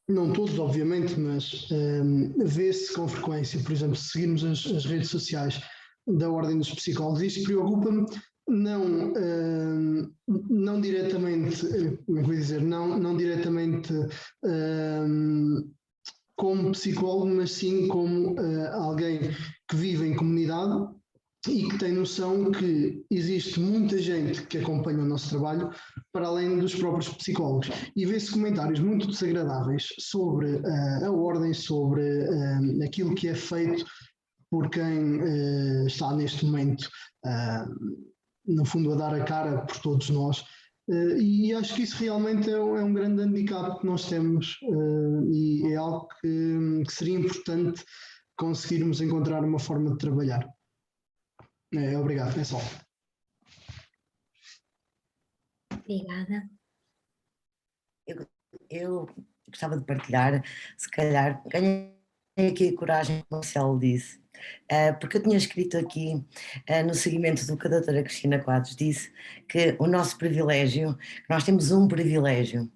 Não todos, obviamente, mas vê-se com frequência, por exemplo, se seguirmos as redes sociais da Ordem dos Psicólogos, isto preocupa-me não diretamente, como é que eu vou dizer, não diretamente como psicólogo, mas sim como alguém que vive em comunidade e que tem noção que existe muita gente que acompanha o nosso trabalho para além dos próprios psicólogos. E vê-se comentários muito desagradáveis sobre a ordem, sobre aquilo que é feito por quem está neste momento, no fundo, a dar a cara por todos nós. E acho que isso realmente é um grande handicap que nós temos e é algo que seria importante conseguirmos encontrar uma forma de trabalhar. Obrigado, é só. Obrigada. Eu gostava de partilhar, se calhar, ganhei aqui a coragem, como o Marcelo disse, porque eu tinha escrito aqui, no seguimento do que a doutora Cristina Quadros disse, que o nosso privilégio, nós temos um privilégio.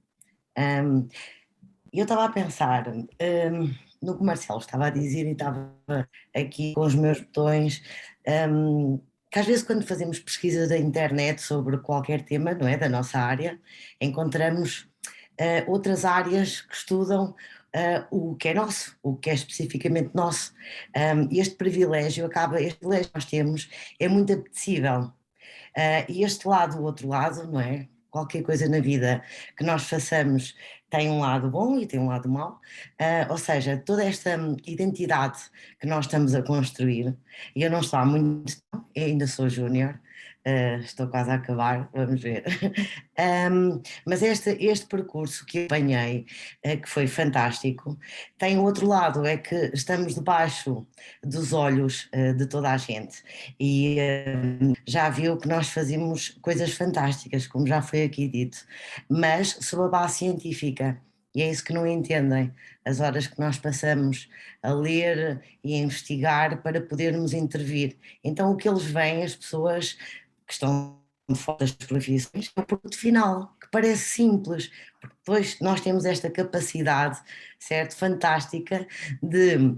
E eu estava a pensar no que o Marcelo estava a dizer e estava aqui com os meus botões, que às vezes quando fazemos pesquisa da internet sobre qualquer tema, não é, da nossa área, encontramos outras áreas que estudam o que é nosso, o que é especificamente nosso. Este privilégio que nós temos é muito apetecível. E este lado, o outro lado, não é? Qualquer coisa na vida que nós façamos tem um lado bom e tem um lado mau, ou seja, toda esta identidade que nós estamos a construir, e eu não estou há muito tempo, ainda sou júnior, estou quase a acabar, vamos ver, mas este percurso que eu apanhei, que foi fantástico, tem o outro lado, é que estamos debaixo dos olhos de toda a gente, e já viu que nós fazemos coisas fantásticas, como já foi aqui dito, mas sob a base científica, e é isso que não entendem, as horas que nós passamos a ler e a investigar para podermos intervir. Então o que eles veem, as pessoas que estão fora das profissões, é o produto final, que parece simples, porque depois nós temos esta capacidade, certo, fantástica de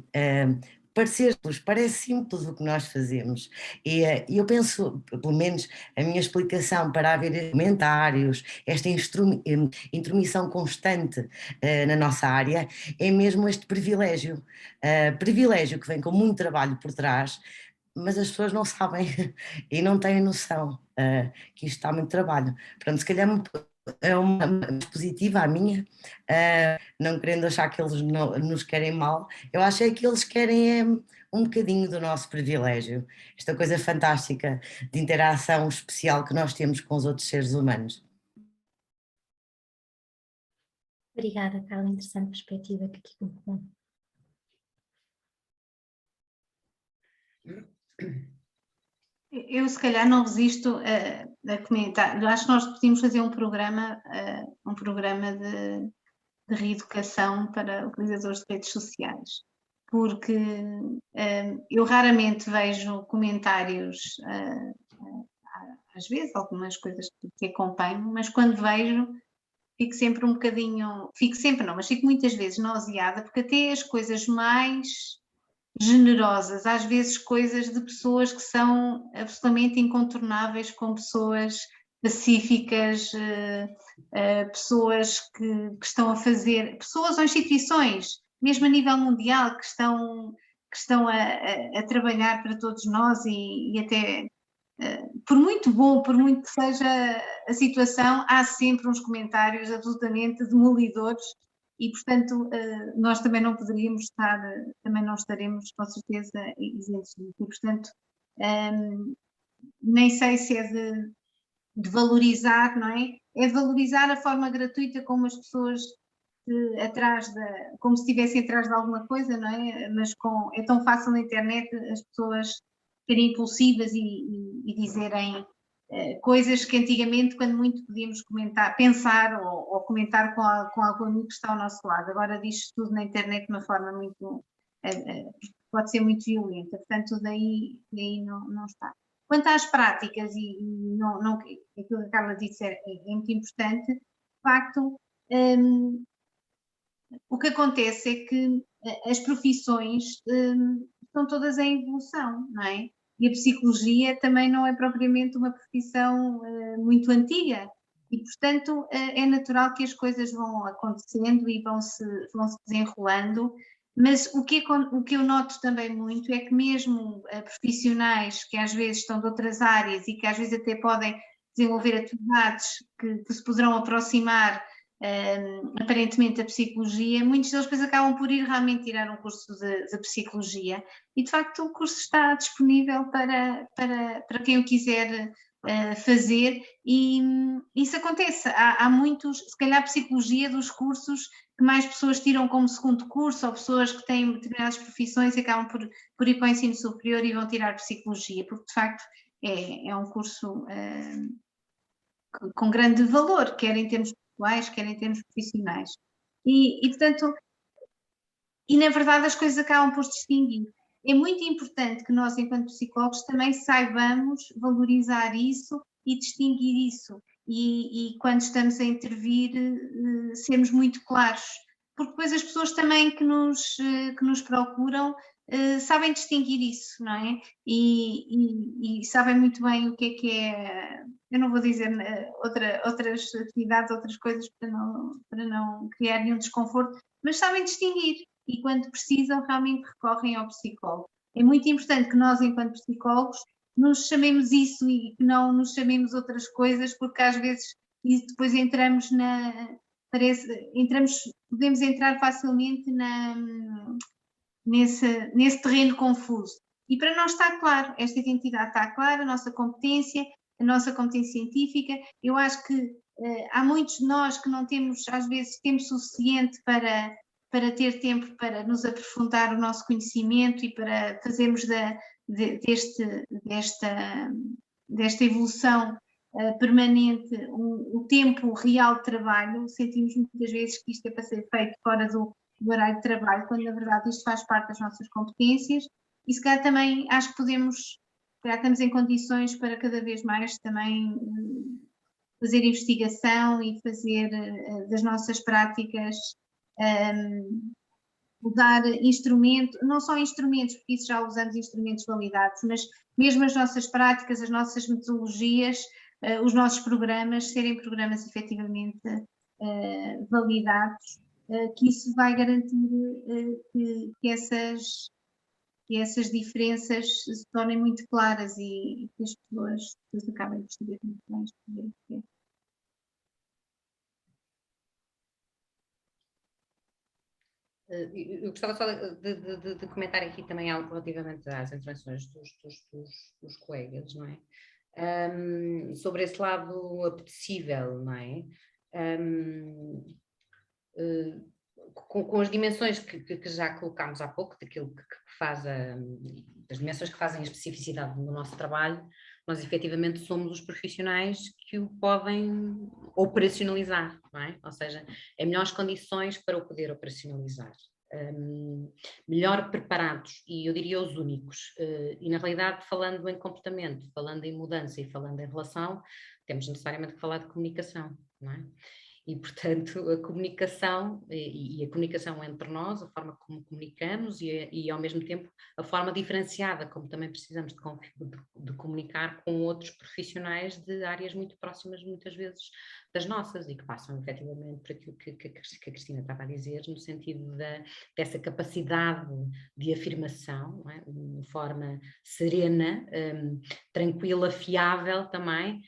parece simples o que nós fazemos, e eu penso, pelo menos a minha explicação para haver comentários, esta intromissão constante na nossa área, é mesmo este privilégio, privilégio que vem com muito trabalho por trás, mas as pessoas não sabem e não têm noção que isto dá muito trabalho. Portanto, se calhar é uma positiva a minha, não querendo achar que eles nos querem mal, eu acho é que eles querem um bocadinho do nosso privilégio, esta coisa fantástica de interação especial que nós temos com os outros seres humanos. Obrigada, Carla, interessante perspectiva que aqui colocou. Eu se calhar não resisto a comentar. Eu acho que nós podíamos fazer um programa de reeducação para utilizadores de redes sociais, porque eu raramente vejo comentários, às vezes algumas coisas que acompanho, mas quando vejo fico sempre um bocadinho, mas fico muitas vezes nauseada, porque até as coisas mais generosas, às vezes coisas de pessoas que são absolutamente incontornáveis, com pessoas pacíficas, pessoas que estão a fazer, pessoas ou instituições, mesmo a nível mundial, que estão a trabalhar para todos nós e até, por muito bom, por muito que seja a situação, há sempre uns comentários absolutamente demolidores. E, portanto, nós também não poderíamos estar, também não estaremos, com certeza, isentos disso. E, portanto, nem sei se é de valorizar, não é? É de valorizar a forma gratuita como as pessoas como se estivessem atrás de alguma coisa, não é? Mas é tão fácil na internet as pessoas serem impulsivas e dizerem coisas que antigamente, quando muito, podíamos pensar ou comentar com algum amigo que está ao nosso lado. Agora diz tudo na internet de uma forma muito, pode ser muito violenta, portanto daí não está. Quanto às práticas, aquilo que a Carla disse é muito importante, de facto, o que acontece é que as profissões estão todas em evolução, não é? E a psicologia também não é propriamente uma profissão muito antiga e, portanto, é natural que as coisas vão acontecendo e vão se desenrolando, mas o que eu noto também muito é que mesmo profissionais que às vezes estão de outras áreas e que às vezes até podem desenvolver atividades que se poderão aproximar aparentemente a psicologia, muitos deles depois acabam por ir realmente tirar um curso de psicologia e de facto o curso está disponível para quem o quiser fazer e isso acontece, há muitos, se calhar psicologia dos cursos que mais pessoas tiram como segundo curso ou pessoas que têm determinadas profissões e acabam por ir para o ensino superior e vão tirar psicologia, porque de facto é um curso com grande valor, quer em termos pessoais, quer em termos profissionais. Portanto, na verdade as coisas acabam por se distinguir. É muito importante que nós, enquanto psicólogos, também saibamos valorizar isso e distinguir isso. E quando estamos a intervir, sermos muito claros. Porque depois as pessoas também que nos procuram sabem distinguir isso, não é? E sabem muito bem o que é, eu não vou dizer outras atividades, outras coisas para não criar nenhum desconforto, mas sabem distinguir. E quando precisam, realmente recorrem ao psicólogo. É muito importante que nós, enquanto psicólogos, nos chamemos isso e que não nos chamemos outras coisas, porque às vezes depois podemos entrar facilmente nesse terreno confuso. E para nós está claro, esta identidade está clara, a nossa competência científica. Eu acho que há muitos de nós que não temos, às vezes, tempo suficiente para ter tempo para nos aprofundar o nosso conhecimento e para fazermos desta evolução permanente o tempo real de trabalho. Sentimos muitas vezes que isto é para ser feito fora do horário de trabalho, quando na verdade isto faz parte das nossas competências, e se calhar também acho que estamos em condições para cada vez mais também fazer investigação e fazer das nossas práticas usar instrumentos, não só instrumentos, porque isso já usamos instrumentos validados, mas mesmo as nossas práticas, as nossas metodologias, os nossos programas, serem programas efetivamente validados, que isso vai garantir que essas diferenças se tornem muito claras e que as pessoas acabem por saber muito bem escolher o que é. Eu gostava só de comentar aqui também algo relativamente às intervenções dos colegas, não é? Sobre esse lado apetecível, não é? Com as dimensões que já colocámos há pouco, daquilo que faz das dimensões que fazem a especificidade do nosso trabalho, nós efetivamente somos os profissionais que o podem operacionalizar, não é? Ou seja, em melhores condições para o poder operacionalizar. Melhor preparados, e eu diria os únicos, e na realidade falando em comportamento, falando em mudança e falando em relação, temos necessariamente que falar de comunicação, não é? E, portanto, a comunicação e a comunicação entre nós, a forma como comunicamos e, ao mesmo tempo, a forma diferenciada como também precisamos de comunicar com outros profissionais de áreas muito próximas, muitas vezes, das nossas, e que passam, efetivamente, por aquilo que a Cristina estava a dizer, no sentido dessa capacidade de afirmação, não é? De uma forma serena, tranquila, fiável também,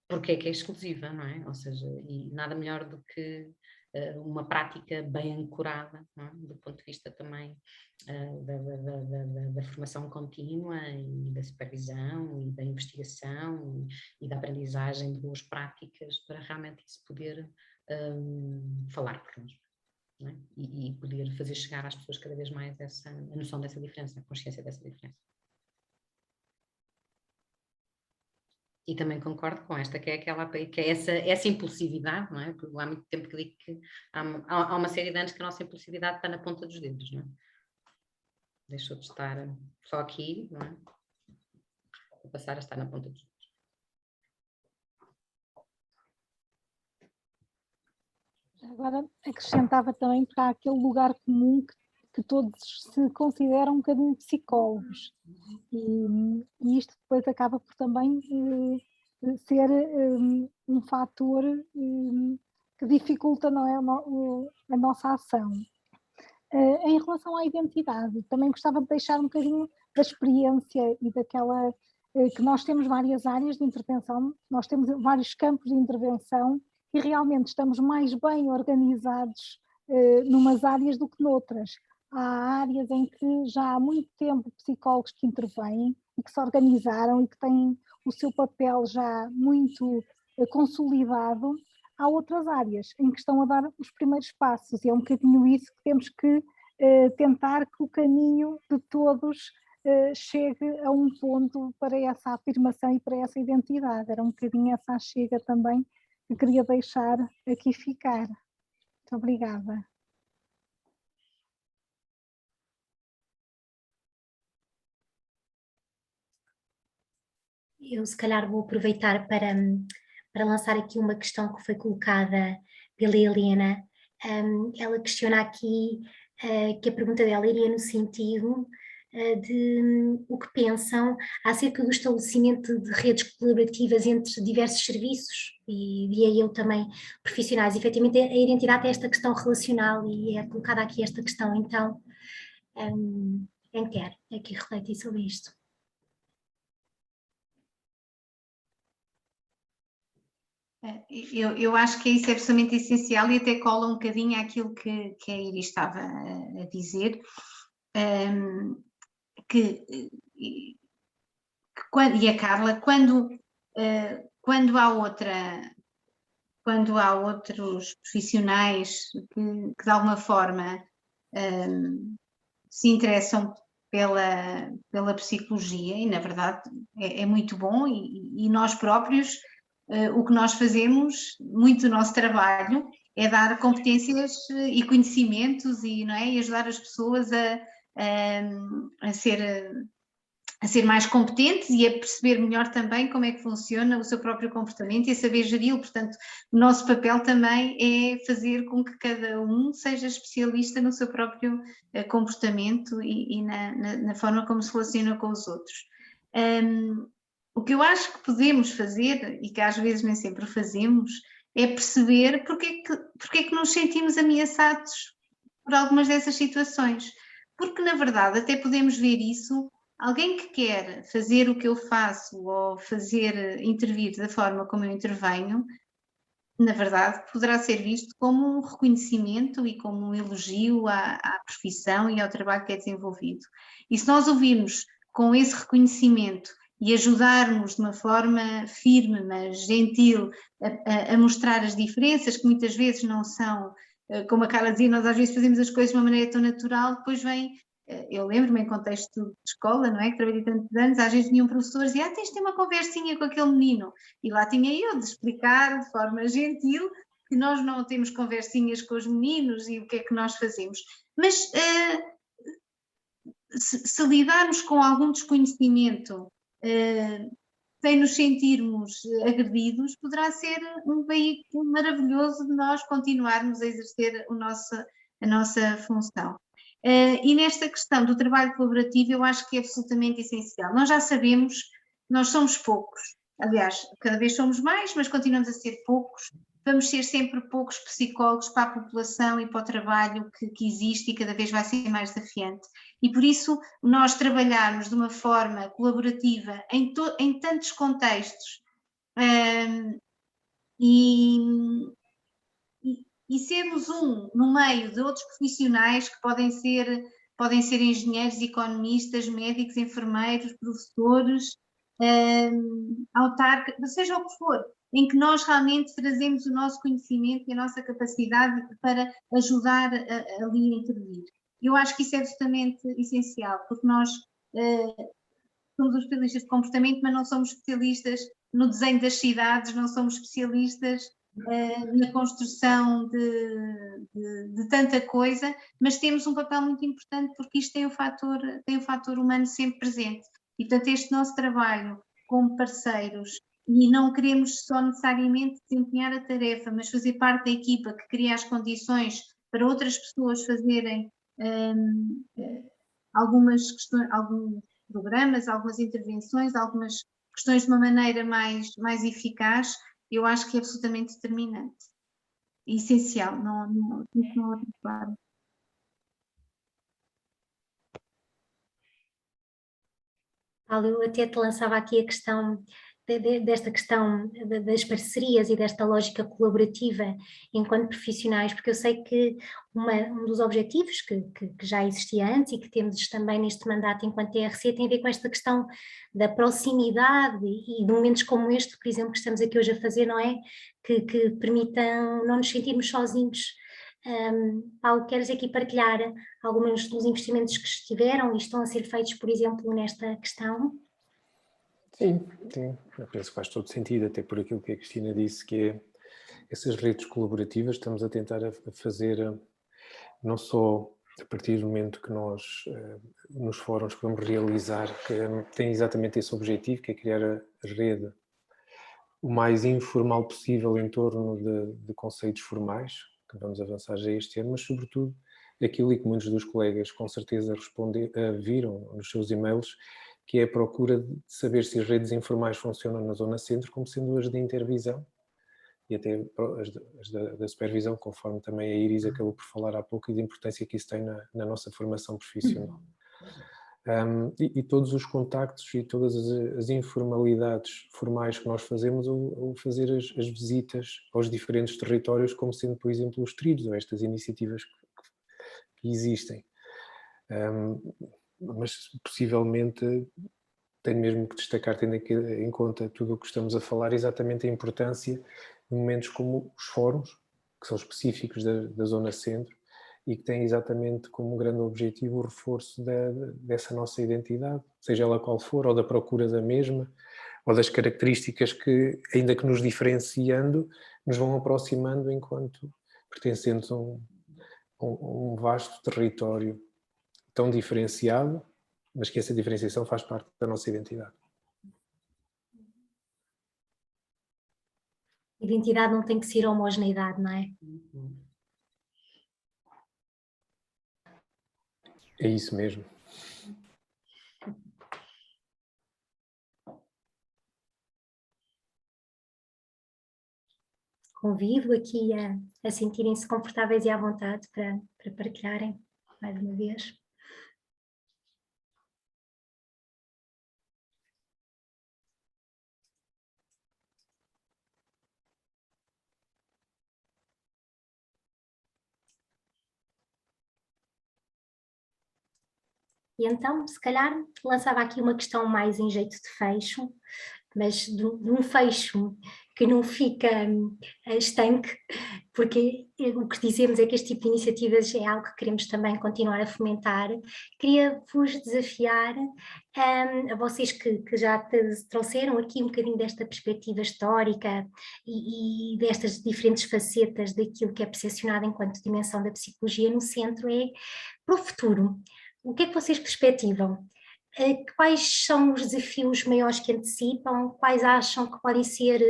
porque é que é exclusiva, não é? Ou seja, e nada melhor do que uma prática bem ancorada, não é? Do ponto de vista também da formação contínua e da supervisão e da investigação e da aprendizagem de boas práticas para realmente isso poder falar por nós, não é? E poder fazer chegar às pessoas cada vez mais a noção dessa diferença, a consciência dessa diferença. E também concordo com esta, que é essa impulsividade, não é? Porque há muito tempo que digo que há uma série de anos que a nossa impulsividade está na ponta dos dedos, não é? Deixou de estar só aqui, não é? Vou passar a estar na ponta dos dedos. Agora acrescentava também para aquele lugar comum que todos se consideram um bocadinho psicólogos, e isto depois acaba por também ser um fator que dificulta, não é, a nossa ação. Em relação à identidade, também gostava de deixar um bocadinho da experiência e daquela que nós temos várias áreas de intervenção, nós temos vários campos de intervenção e realmente estamos mais bem organizados numas áreas do que noutras. Há áreas em que já há muito tempo psicólogos que intervêm e que se organizaram e que têm o seu papel já muito consolidado. Há outras áreas em que estão a dar os primeiros passos e é um bocadinho isso que temos que tentar que o caminho de todos chegue a um ponto para essa afirmação e para essa identidade. Era um bocadinho essa chega também que queria deixar aqui ficar. Muito obrigada. Eu se calhar vou aproveitar para lançar aqui uma questão que foi colocada pela Helena. Ela questiona aqui que a pergunta dela iria no sentido de o que pensam acerca do estabelecimento de redes colaborativas entre diversos serviços e diria eu também profissionais. Efetivamente a identidade é esta questão relacional e é colocada aqui esta questão, então quem quer aqui refletir sobre isto? Eu acho que isso é absolutamente essencial e até cola um bocadinho àquilo que a Iris estava a dizer, e a Carla, quando há outros profissionais que de alguma forma se interessam pela psicologia, e na verdade é muito bom, e nós próprios, o que nós fazemos, muito do nosso trabalho, é dar competências e conhecimentos e ajudar as pessoas a ser mais competentes e a perceber melhor também como é que funciona o seu próprio comportamento e a saber geri-lo. Portanto, o nosso papel também é fazer com que cada um seja especialista no seu próprio comportamento e na forma como se relaciona com os outros. O que eu acho que podemos fazer, e que às vezes nem sempre fazemos, é perceber porque é que nos sentimos ameaçados por algumas dessas situações. Porque, na verdade, até podemos ver isso. Alguém que quer fazer o que eu faço ou intervir da forma como eu intervenho, na verdade, poderá ser visto como um reconhecimento e como um elogio à profissão e ao trabalho que é desenvolvido. E se nós ouvirmos com esse reconhecimento e ajudarmos de uma forma firme, mas gentil, a mostrar as diferenças que muitas vezes não são, como a Carla dizia, nós às vezes fazemos as coisas de uma maneira tão natural, depois vem. Eu lembro-me em contexto de escola, não é, que trabalhei tantos anos, às vezes vinham professores e tens de ter uma conversinha com aquele menino, e lá tinha eu de explicar de forma gentil que nós não temos conversinhas com os meninos e o que é que nós fazemos, mas se lidarmos com algum desconhecimento sem nos sentirmos agredidos, poderá ser um veículo maravilhoso de nós continuarmos a exercer a nossa função. E nesta questão do trabalho colaborativo eu acho que é absolutamente essencial. Nós já sabemos, nós somos poucos, aliás, cada vez somos mais, mas continuamos a ser poucos, vamos ser sempre poucos psicólogos para a população e para o trabalho que existe e cada vez vai ser mais desafiante. E por isso nós trabalharmos de uma forma colaborativa em tantos contextos e sermos no meio de outros profissionais que podem ser engenheiros, economistas, médicos, enfermeiros, professores, autarcas, seja o que for, em que nós realmente trazemos o nosso conhecimento e a nossa capacidade para ajudar ali a intervir. Eu acho que isso é absolutamente essencial, porque nós somos os especialistas de comportamento, mas não somos especialistas no desenho das cidades, não somos especialistas na construção de tanta coisa, mas temos um papel muito importante porque isto tem o fator humano sempre presente. E, portanto, este nosso trabalho como parceiros, e não queremos só necessariamente desempenhar a tarefa, mas fazer parte da equipa que cria as condições para outras pessoas fazerem alguns programas, algumas intervenções, algumas questões de uma maneira mais eficaz, eu acho que é absolutamente determinante e essencial, não há outra forma. Paulo, eu até te lançava aqui a questão desta questão das parcerias e desta lógica colaborativa enquanto profissionais, porque eu sei que um dos objetivos que já existia antes e que temos também neste mandato enquanto TRC tem a ver com esta questão da proximidade e de momentos como este, por exemplo, que estamos aqui hoje a fazer, não é? Que permitam não nos sentirmos sozinhos. Paulo, queres aqui partilhar alguns dos investimentos que estiveram e estão a ser feitos, por exemplo, nesta questão? Sim, eu penso que faz todo sentido, até por aquilo que a Cristina disse, que essas redes colaborativas estamos a tentar a fazer, não só a partir do momento que nós, nos fóruns que vamos realizar, que tem exatamente esse objetivo, que é criar a rede o mais informal possível em torno de conceitos formais, que vamos avançar já este ano, mas sobretudo aquilo que muitos dos colegas com certeza viram nos seus e-mails, que é a procura de saber se as redes informais funcionam na zona centro como sendo as de intervisão e até as da supervisão, conforme também a Iris acabou por falar há pouco, e da importância que isso tem na nossa formação profissional. E todos os contactos e todas as informalidades formais que nós fazemos ao fazer as visitas aos diferentes territórios, como sendo, por exemplo, os trilhos ou estas iniciativas que existem. Mas possivelmente tenho mesmo que destacar, tendo aqui em conta tudo o que estamos a falar, exatamente a importância de momentos como os fóruns, que são específicos da zona centro e que têm exatamente como grande objetivo o reforço dessa nossa identidade, seja ela qual for, ou da procura da mesma, ou das características que, ainda que nos diferenciando, nos vão aproximando enquanto pertencentes a um vasto território tão diferenciado, mas que essa diferenciação faz parte da nossa identidade. Identidade não tem que ser homogeneidade, não é? É isso mesmo. Convido aqui a sentirem-se confortáveis e à vontade para partilharem mais uma vez. E então, se calhar, lançava aqui uma questão mais em jeito de fecho, mas de um fecho que não fica estanque, porque o que dizemos é que este tipo de iniciativas é algo que queremos também continuar a fomentar. Queria vos desafiar, a vocês que já trouxeram aqui um bocadinho desta perspectiva histórica e destas diferentes facetas daquilo que é percepcionado enquanto dimensão da psicologia no centro, é para o futuro. O que é que vocês perspectivam? Quais são os desafios maiores que antecipam? Quais acham que podem ser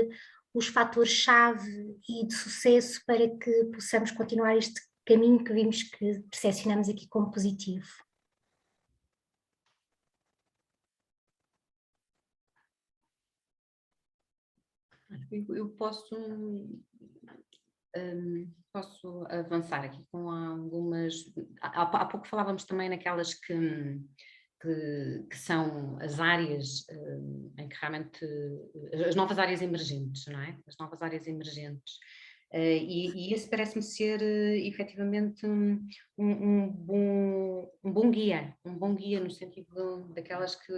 os fatores-chave e de sucesso para que possamos continuar este caminho que vimos que percepcionamos aqui como positivo? Eu posso avançar aqui com algumas... Há pouco falávamos também naquelas que são as áreas em que realmente... as novas áreas emergentes, não é? As novas áreas emergentes. E esse parece-me ser efetivamente um bom guia no sentido daquelas que...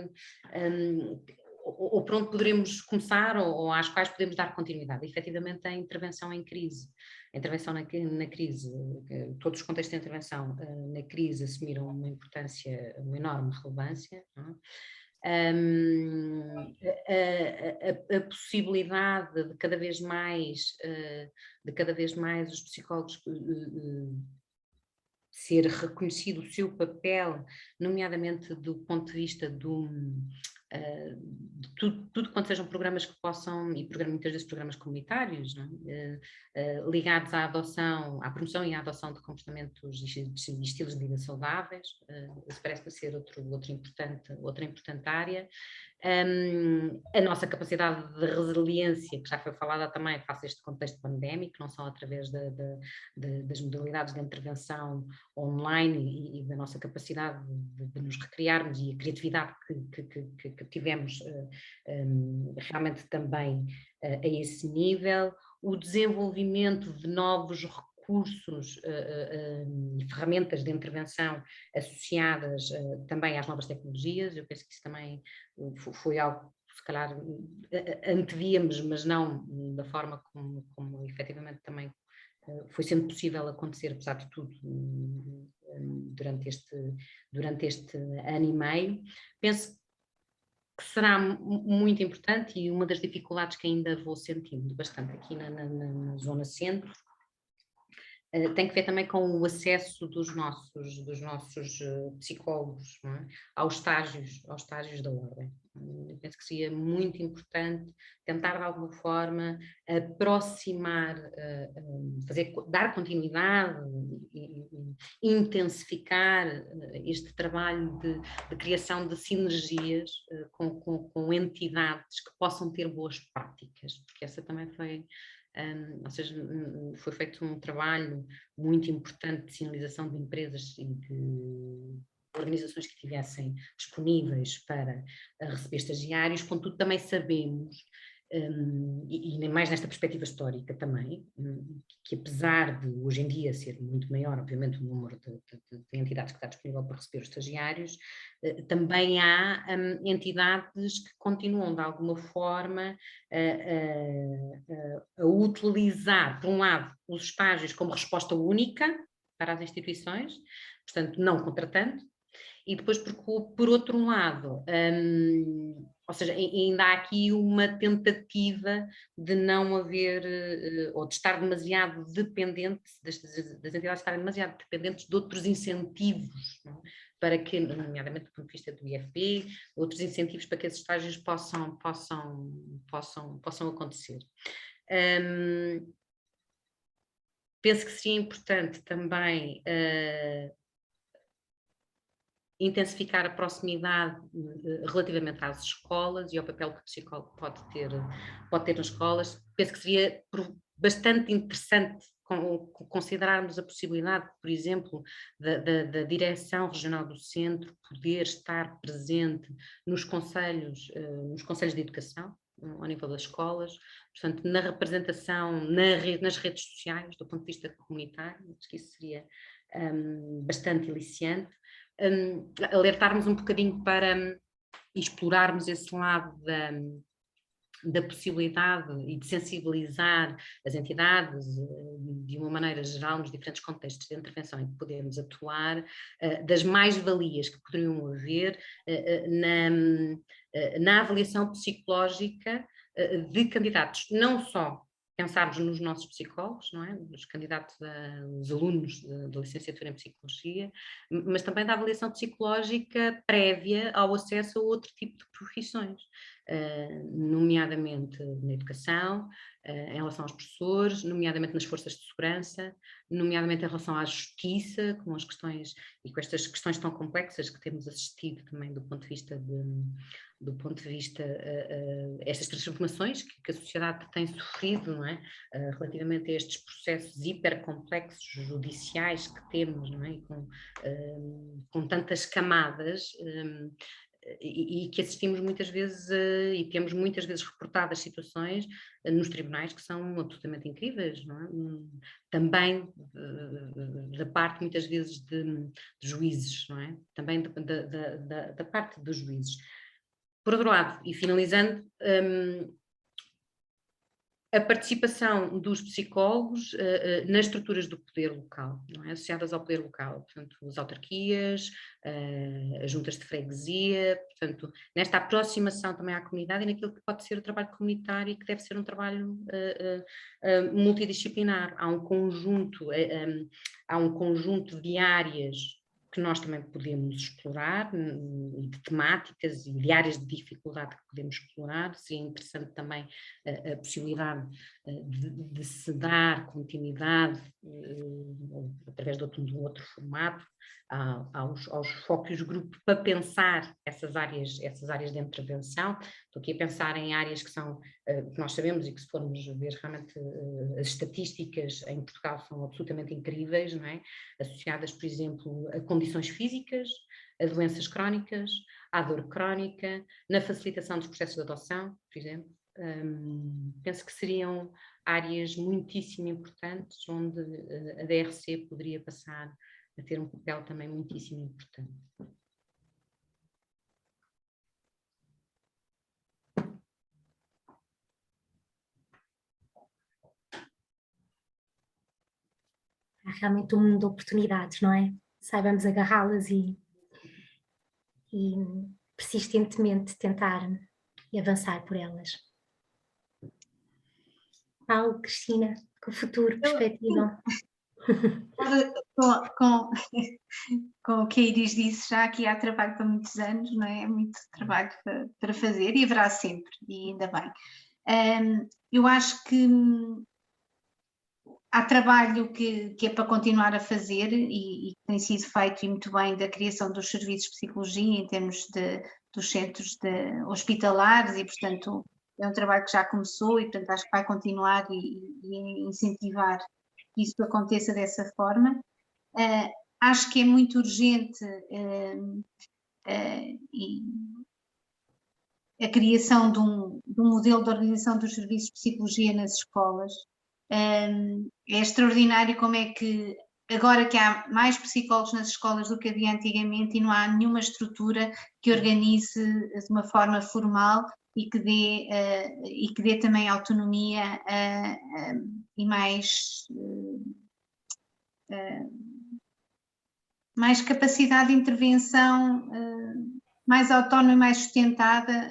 ou por onde poderemos começar ou às quais podemos dar continuidade. Efetivamente, a intervenção em crise. A intervenção na crise, todos os contextos de intervenção na crise assumiram uma importância, uma enorme relevância. Não é? A possibilidade de cada vez mais os psicólogos ser reconhecido o seu papel, nomeadamente do ponto de vista de tudo quanto sejam programas que possam, e muitas vezes programas comunitários, não é? Ligados à adoção, à promoção e à adoção de comportamentos e estilos de vida saudáveis, isso parece-me ser outra importante área. A nossa capacidade de resiliência, que já foi falada também face a este contexto pandémico, não só através das modalidades de intervenção online e da nossa capacidade de nos recriarmos e a criatividade que tivemos realmente também a esse nível, o desenvolvimento de novos recursos e ferramentas de intervenção associadas também às novas tecnologias. Eu penso que isso também foi algo que se calhar antevíamos, mas não da forma como efetivamente também foi sendo possível acontecer, apesar de tudo, durante este ano e meio. Penso que será muito importante e uma das dificuldades que ainda vou sentindo bastante aqui na zona centro, tem que ver também com o acesso dos nossos psicólogos, não é? aos estágios da ordem. Eu penso que seria muito importante tentar de alguma forma aproximar, dar continuidade e intensificar este trabalho de criação de sinergias com entidades que possam ter boas práticas, porque essa também foi... ou seja, foi feito um trabalho muito importante de sinalização de empresas e de organizações que estivessem disponíveis para receber estagiários, contudo também sabemos, e nem mais nesta perspectiva histórica também, que apesar de hoje em dia ser muito maior, obviamente, o número de entidades que está disponível para receber os estagiários, também há entidades que continuam de alguma forma a utilizar, por um lado, os estágios como resposta única para as instituições, portanto não contratando, e depois por outro lado, ou seja, ainda há aqui uma tentativa de não haver, ou de estar demasiado dependente, das entidades estarem demasiado dependentes de outros incentivos, não é? Para que, nomeadamente do ponto de vista do IFP, outros incentivos para que esses estágios possam acontecer. Penso que seria importante também intensificar a proximidade relativamente às escolas e ao papel que o psicólogo pode ter nas escolas. Penso que seria bastante interessante considerarmos a possibilidade, por exemplo, da Direção Regional do Centro poder estar presente nos conselhos de educação, ao nível das escolas, portanto, na representação nas redes sociais, do ponto de vista comunitário. Acho que isso seria bastante aliciante. Alertarmos um bocadinho para explorarmos esse lado da possibilidade e de sensibilizar as entidades de uma maneira geral nos diferentes contextos de intervenção em que podemos atuar, das mais-valias que poderiam haver na avaliação psicológica de candidatos, não só pensarmos nos nossos psicólogos, não é? Os candidatos, os alunos da licenciatura em Psicologia, mas também da avaliação psicológica prévia ao acesso a outro tipo de profissões, nomeadamente na educação, em relação aos professores, nomeadamente nas forças de segurança, nomeadamente em relação à justiça, com as questões e com estas questões tão complexas que temos assistido também do ponto de vista estas transformações que a sociedade tem sofrido, não é? Relativamente a estes processos hipercomplexos judiciais que temos, não é? E com tantas camadas, e que assistimos muitas vezes e temos muitas vezes reportadas situações nos tribunais que são absolutamente incríveis, não é? Também da parte muitas vezes de juízes, não é? Também da parte dos juízes. Por outro lado, e finalizando, a participação dos psicólogos nas estruturas do poder local, não é? Associadas ao poder local, portanto, as autarquias, as juntas de freguesia, portanto, nesta aproximação também à comunidade e naquilo que pode ser o trabalho comunitário e que deve ser um trabalho multidisciplinar. Há um conjunto de áreas que nós também podemos explorar, e de temáticas e de áreas de dificuldade que podemos explorar. Seria interessante também a possibilidade de se dar continuidade através de outro formato aos focus group para pensar essas áreas de intervenção. Estou aqui a pensar em áreas que são, que nós sabemos e que se formos ver realmente as estatísticas em Portugal são absolutamente incríveis, não é? Associadas, por exemplo, a condições físicas, a doenças crónicas, à dor crónica, na facilitação dos processos de adoção, por exemplo. Penso que seriam áreas muitíssimo importantes onde a DRC poderia passar a ter um papel também muitíssimo importante. Há realmente um mundo de oportunidades, não é? Saibamos agarrá-las e persistentemente tentar avançar por elas. Paulo, Cristina, com o futuro, perspectiva. Com o que a Iris disse, já aqui há trabalho para muitos anos, não é? Muito trabalho para fazer e haverá sempre, e ainda bem. Eu acho que há trabalho que é para continuar a fazer e tem sido feito e muito bem da criação dos serviços de psicologia em termos dos centros hospitalares e, portanto, é um trabalho que já começou e, portanto, acho que vai continuar e incentivar que isso aconteça dessa forma. Acho que é muito urgente a criação de um modelo de organização dos serviços de psicologia nas escolas. É extraordinário como é que agora que há mais psicólogos nas escolas do que havia antigamente e não há nenhuma estrutura que organize de uma forma formal e que dê também autonomia e mais capacidade de intervenção, mais autónoma e mais sustentada.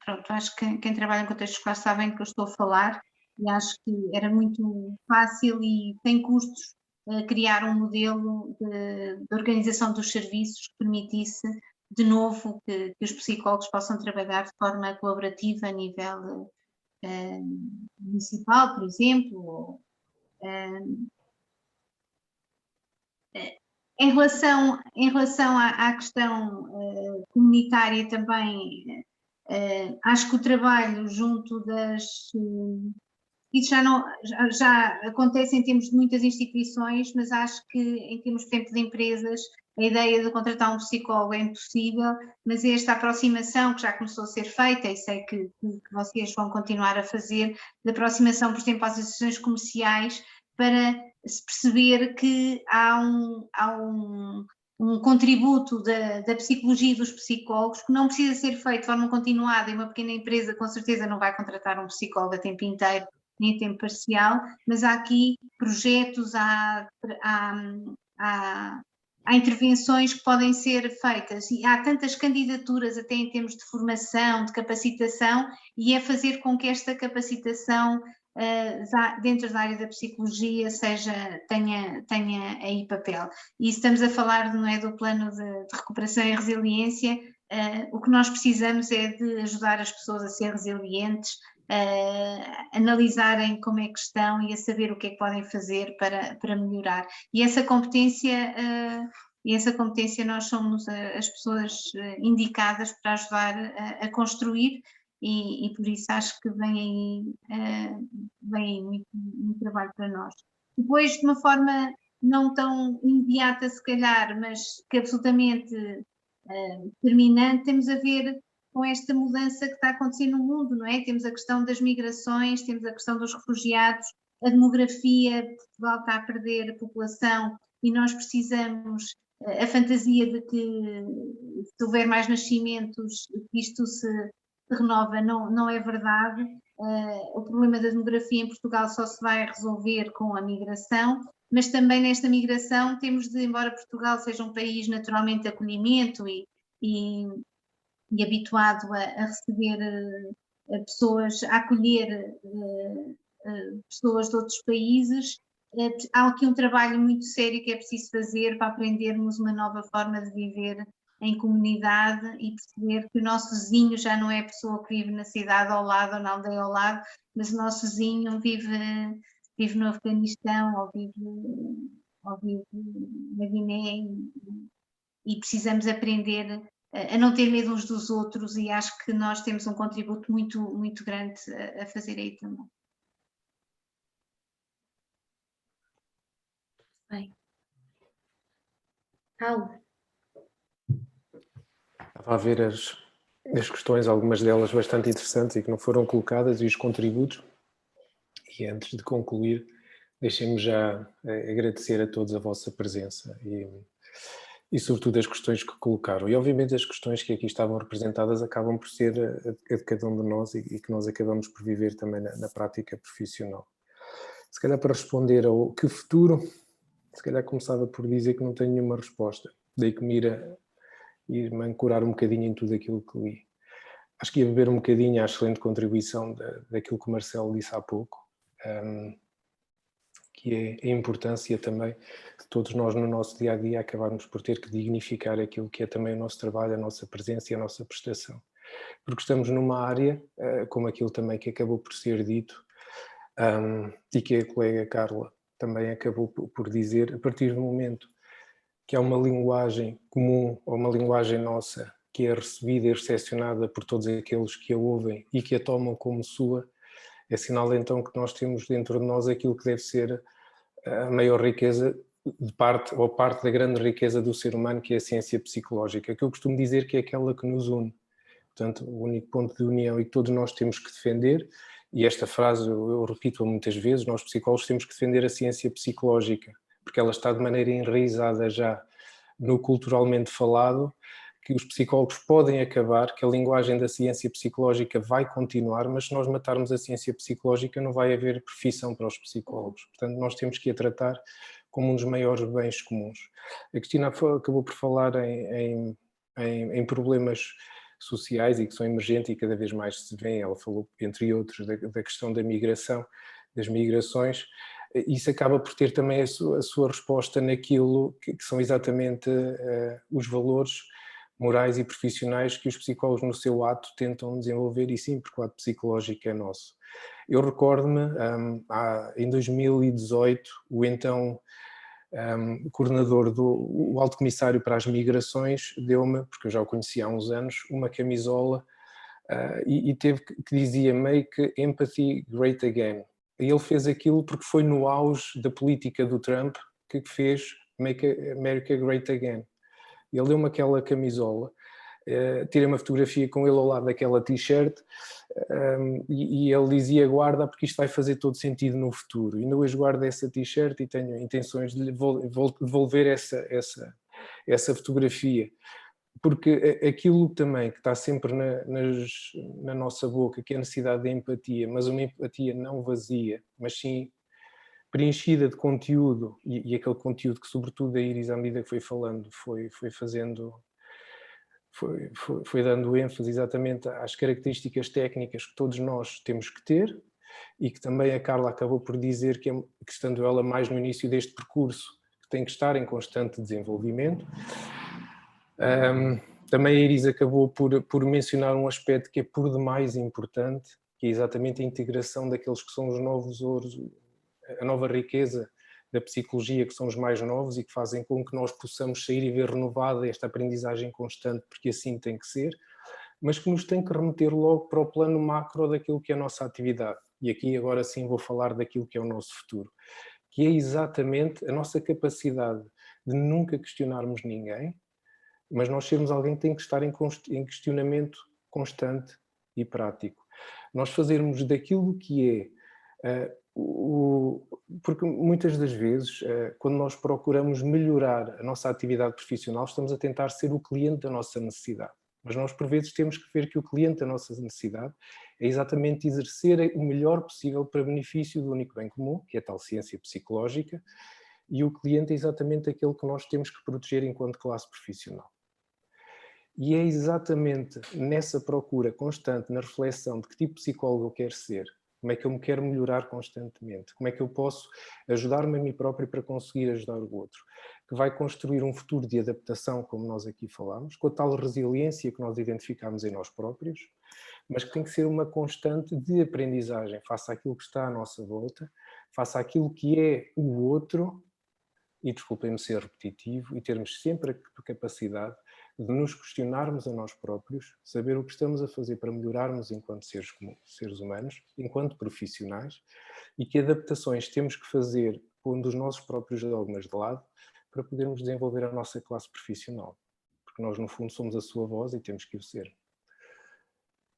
Pronto, acho que quem trabalha em contexto escolar sabe do que eu estou a falar e acho que era muito fácil e sem custos criar um modelo de organização dos serviços que permitisse de novo que os psicólogos possam trabalhar de forma colaborativa a nível municipal, por exemplo. Em relação à questão comunitária também, acho que o trabalho junto isso já acontece em termos de muitas instituições, mas acho que em termos, por exemplo, de empresas, a ideia de contratar um psicólogo é impossível, mas esta aproximação que já começou a ser feita, e sei que vocês vão continuar a fazer, de aproximação, por exemplo, às associações comerciais, para se perceber que há um contributo da psicologia dos psicólogos que não precisa ser feito de forma continuada, e uma pequena empresa com certeza não vai contratar um psicólogo a tempo inteiro, nem a tempo parcial, mas há aqui projetos, há intervenções que podem ser feitas e há tantas candidaturas até em termos de formação, de capacitação, e é fazer com que esta capacitação dentro da área da psicologia tenha aí papel. E estamos a falar, não é, do plano de recuperação e resiliência. O que nós precisamos é de ajudar as pessoas a ser resilientes, analisarem como é que estão e a saber o que é que podem fazer para melhorar. E essa competência nós somos as pessoas indicadas para ajudar a construir e por isso acho que vem aí muito trabalho para nós. Depois, de uma forma não tão imediata se calhar, mas que absolutamente determinante, temos a ver com esta mudança que está a acontecer no mundo, não é? Temos a questão das migrações, temos a questão dos refugiados, a demografia, Portugal está a perder a população e nós precisamos, a fantasia de que se houver mais nascimentos, isto se renova, não é verdade. O problema da demografia em Portugal só se vai resolver com a migração, mas também nesta migração temos de, embora Portugal seja um país naturalmente de acolhimento e habituado a receber pessoas, a acolher pessoas de outros países, há aqui um trabalho muito sério que é preciso fazer para aprendermos uma nova forma de viver em comunidade e perceber que o nosso vizinho já não é a pessoa que vive na cidade ao lado ou na aldeia ao lado, mas o nosso vizinho vive no Afeganistão ou vive na Guiné e precisamos aprender a não ter medo uns dos outros e acho que nós temos um contributo muito, muito grande a fazer aí também. Bem. Paulo. Estava a ver as questões, algumas delas bastante interessantes e que não foram colocadas, e os contributos. E antes de concluir, deixem-me já agradecer a todos a vossa presença e sobretudo as questões que colocaram. E obviamente as questões que aqui estavam representadas acabam por ser a de cada um de nós e que nós acabamos por viver também na prática profissional. Se calhar para responder ao que futuro, se calhar começava por dizer que não tenho nenhuma resposta. Daí que me ir ir-me ancorar um bocadinho em tudo aquilo que li. Acho que ia beber um bocadinho à excelente contribuição daquilo que o Marcelo disse há pouco, que é a importância também de todos nós no nosso dia-a-dia acabarmos por ter que dignificar aquilo que é também o nosso trabalho, a nossa presença e a nossa prestação. Porque estamos numa área, como aquilo também que acabou por ser dito, e que a colega Carla também acabou por dizer, a partir do momento que há uma linguagem comum ou uma linguagem nossa que é recebida e recepcionada por todos aqueles que a ouvem e que a tomam como sua, é sinal então que nós temos dentro de nós aquilo que deve ser a maior riqueza de parte, ou parte da grande riqueza do ser humano, que é a ciência psicológica, que eu costumo dizer que é aquela que nos une. Portanto, o único ponto de união e que todos nós temos que defender, e esta frase eu repito-a muitas vezes, nós psicólogos temos que defender a ciência psicológica, porque ela está de maneira enraizada já no culturalmente falado, que os psicólogos podem acabar, que a linguagem da ciência psicológica vai continuar, mas se nós matarmos a ciência psicológica não vai haver profissão para os psicólogos. Portanto, nós temos que a tratar como um dos maiores bens comuns. A Cristina acabou por falar em problemas sociais e que são emergentes e cada vez mais se vêem. Ela falou, entre outros, da questão da migração, das migrações. Isso acaba por ter também a sua resposta naquilo que são exatamente os valores morais e profissionais que os psicólogos no seu ato tentam desenvolver, e sim, porque o ato psicológico é nosso. Eu recordo-me, em 2018, o então coordenador o Alto Comissário para as Migrações deu-me, porque eu já o conhecia há uns anos, uma camisola e teve que dizia Make Empathy Great Again. E ele fez aquilo porque foi no auge da política do Trump que fez Make America Great Again. Ele deu-me aquela camisola, tirei uma fotografia com ele ao lado daquela t-shirt e ele dizia guarda porque isto vai fazer todo sentido no futuro. E ainda hoje guardo essa t-shirt e tenho intenções de lhe devolver essa fotografia. Porque aquilo também que está sempre na nossa boca, que é a necessidade de empatia, mas uma empatia não vazia, mas sim preenchida de conteúdo, e aquele conteúdo que sobretudo a Iris, à medida que foi falando, foi dando ênfase exatamente às características técnicas que todos nós temos que ter, e que também a Carla acabou por dizer que estando ela mais no início deste percurso, que tem que estar em constante desenvolvimento. Também a Iris acabou por mencionar um aspecto que é por demais importante, que é exatamente a integração daqueles que são os novos ouros, a nova riqueza da psicologia, que são os mais novos e que fazem com que nós possamos sair e ver renovada esta aprendizagem constante, porque assim tem que ser, mas que nos tem que remeter logo para o plano macro daquilo que é a nossa atividade. E aqui agora sim vou falar daquilo que é o nosso futuro, que é exatamente a nossa capacidade de nunca questionarmos ninguém, mas nós sermos alguém que tem que estar em questionamento constante e prático. Nós fazermos daquilo que é, porque muitas das vezes, quando nós procuramos melhorar a nossa atividade profissional, estamos a tentar ser o cliente da nossa necessidade. Mas nós, por vezes, temos que ver que o cliente da nossa necessidade é exatamente exercer o melhor possível para benefício do único bem comum, que é a tal ciência psicológica, e o cliente é exatamente aquele que nós temos que proteger enquanto classe profissional. E é exatamente nessa procura constante, na reflexão de que tipo de psicólogo eu quero ser, como é que eu me quero melhorar constantemente, como é que eu posso ajudar-me a mim próprio para conseguir ajudar o outro, que vai construir um futuro de adaptação, como nós aqui falamos, com a tal resiliência que nós identificamos em nós próprios, mas que tem que ser uma constante de aprendizagem face àquilo que está à nossa volta, face àquilo que é o outro, e desculpem-me ser repetitivo, e termos sempre a capacidade de nos questionarmos a nós próprios, saber o que estamos a fazer para melhorarmos enquanto seres humanos, enquanto profissionais, e que adaptações temos que fazer pondo os nossos próprios dogmas de lado para podermos desenvolver a nossa classe profissional. Porque nós, no fundo, somos a sua voz e temos que o ser.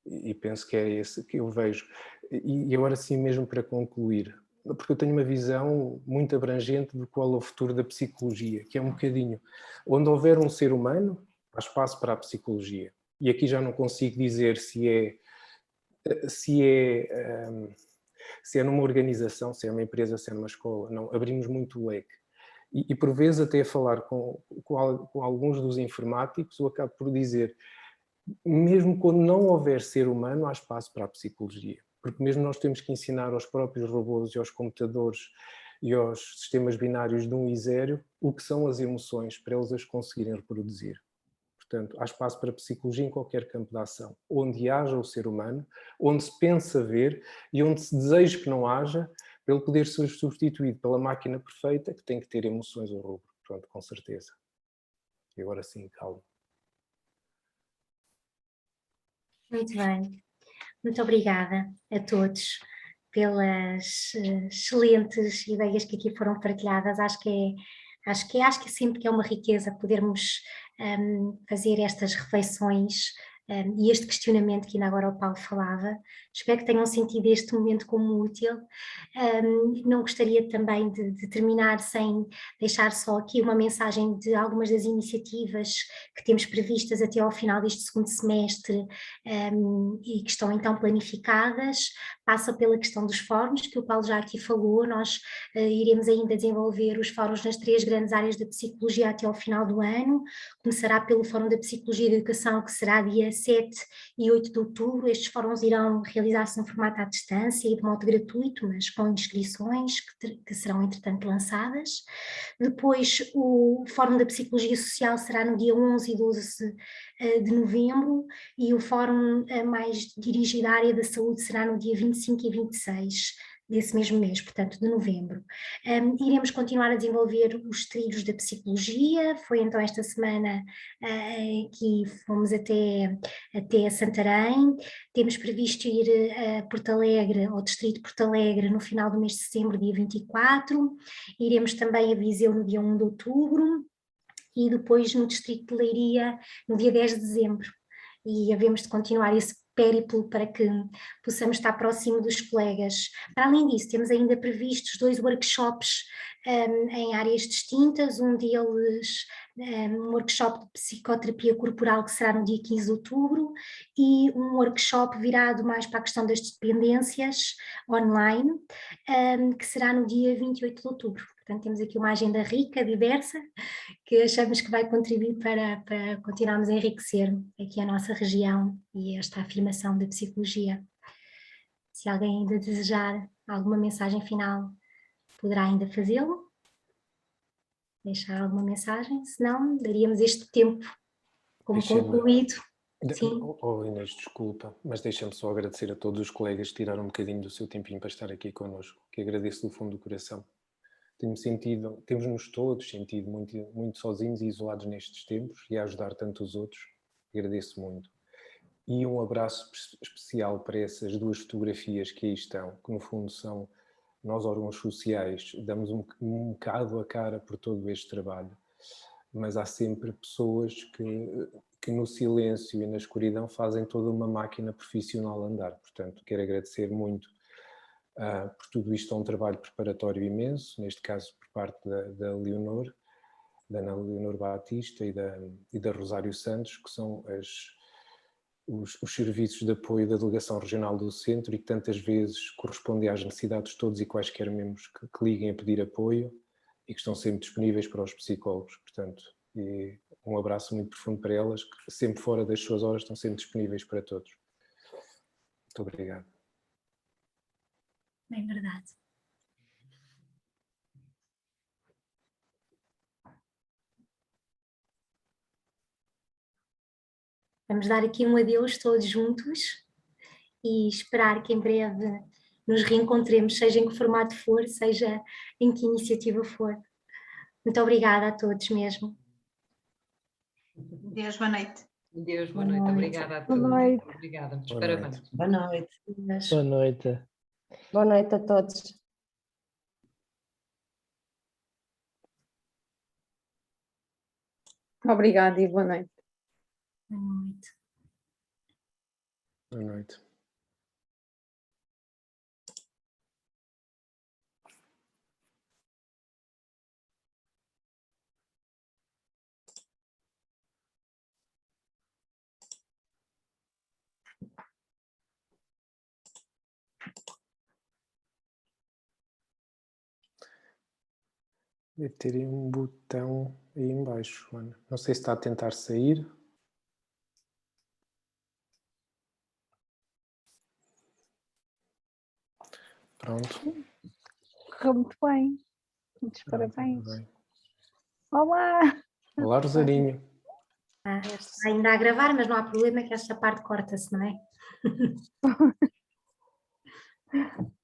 E penso que é esse que eu vejo. E agora sim, mesmo para concluir, porque eu tenho uma visão muito abrangente do qual é o futuro da psicologia, que é um bocadinho, onde houver um ser humano, há espaço para a psicologia. E aqui já não consigo dizer se é numa organização, se é numa empresa, se é numa escola. Não, abrimos muito o leque. E por vezes até a falar com alguns dos informáticos, eu acabo por dizer, mesmo quando não houver ser humano, há espaço para a psicologia. Porque mesmo nós temos que ensinar aos próprios robôs e aos computadores e aos sistemas binários de 1 e 0 o que são as emoções, para eles as conseguirem reproduzir. Portanto, há espaço para a psicologia em qualquer campo de ação, onde haja o ser humano, onde se pensa ver e onde se deseja que não haja, para ele poder ser substituído pela máquina perfeita, que tem que ter emoções ao rubro. Pronto, com certeza. E agora sim, calma. Muito bem. Muito obrigada a todos pelas excelentes ideias que aqui foram partilhadas. Acho que sempre que é uma riqueza podermos fazer estas reflexões e este questionamento que ainda agora o Paulo falava. Espero que tenham sentido este momento como útil. Não gostaria também de terminar sem deixar só aqui uma mensagem de algumas das iniciativas que temos previstas até ao final deste segundo semestre e que estão então planificadas. Passa pela questão dos fóruns, que o Paulo já aqui falou. Nós iremos ainda desenvolver os fóruns nas 3 grandes áreas da psicologia até ao final do ano. Começará pelo Fórum da Psicologia e da Educação, que será dia 7 e 8 de outubro. Estes fóruns irão realizar-se no formato à distância e de modo gratuito, mas com inscrições que serão entretanto lançadas. Depois o Fórum da Psicologia Social será no dia 11 e 12 de novembro e o Fórum mais dirigido à área da saúde será no dia 25 e 26 desse mesmo mês, portanto de novembro. Iremos continuar a desenvolver os trilhos da psicologia. Foi então esta semana que fomos até Santarém. Temos previsto ir a Porto Alegre, ao distrito de Porto Alegre, no final do mês de setembro, dia 24. Iremos também a Viseu no dia 1 de outubro e depois no distrito de Leiria no dia 10 de dezembro. E havemos de continuar esse périplo para que possamos estar próximo dos colegas. Para além disso, temos ainda previstos 2 workshops em áreas distintas. Um deles, um workshop de psicoterapia corporal, que será no dia 15 de outubro, e um workshop virado mais para a questão das dependências online, que será no dia 28 de outubro. Portanto, temos aqui uma agenda rica, diversa, que achamos que vai contribuir para continuarmos a enriquecer aqui a nossa região e esta afirmação da psicologia. Se alguém ainda desejar alguma mensagem final, poderá ainda fazê-lo, deixar alguma mensagem, senão daríamos este tempo como concluído. Sim. Inês, desculpa, mas deixa-me só agradecer a todos os colegas que tiraram um bocadinho do seu tempinho para estar aqui connosco, que agradeço do fundo do coração. Temos-nos todos sentido muito, muito sozinhos e isolados nestes tempos e a ajudar tanto os outros. Agradeço muito. E um abraço especial para essas 2 fotografias que aí estão, que no fundo são nós, órgãos sociais, damos um bocado a cara por todo este trabalho, mas há sempre pessoas que no silêncio e na escuridão fazem toda uma máquina profissional andar. Portanto, quero agradecer muito por tudo isto. É um trabalho preparatório imenso, neste caso por parte da Leonor, da Ana Leonor Batista e da Rosário Santos, que são os serviços de apoio da Delegação Regional do Centro e que tantas vezes correspondem às necessidades de todos e quaisquer membros que liguem a pedir apoio e que estão sempre disponíveis para os psicólogos. Portanto, e um abraço muito profundo para elas, que sempre fora das suas horas estão sempre disponíveis para todos. Muito obrigado. É verdade. Vamos dar aqui um adeus todos juntos e esperar que em breve nos reencontremos, seja em que formato for, seja em que iniciativa for. Muito obrigada a todos mesmo. Deus, boa noite. Deus, boa noite. Obrigada a todos. Boa noite. Obrigada. Muitos Boa parabéns. noite. Boa noite. Boa noite. Boa noite a todos. Obrigada e boa noite. Boa noite. Boa noite. Deve ter aí um botão aí em baixo, Ana. Não sei se está a tentar sair. Pronto. Correu muito bem. Muitos parabéns. Olá! Olá, Rosarinho. Está ainda a gravar, mas não há problema que esta parte corta-se, não é?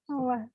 Olá!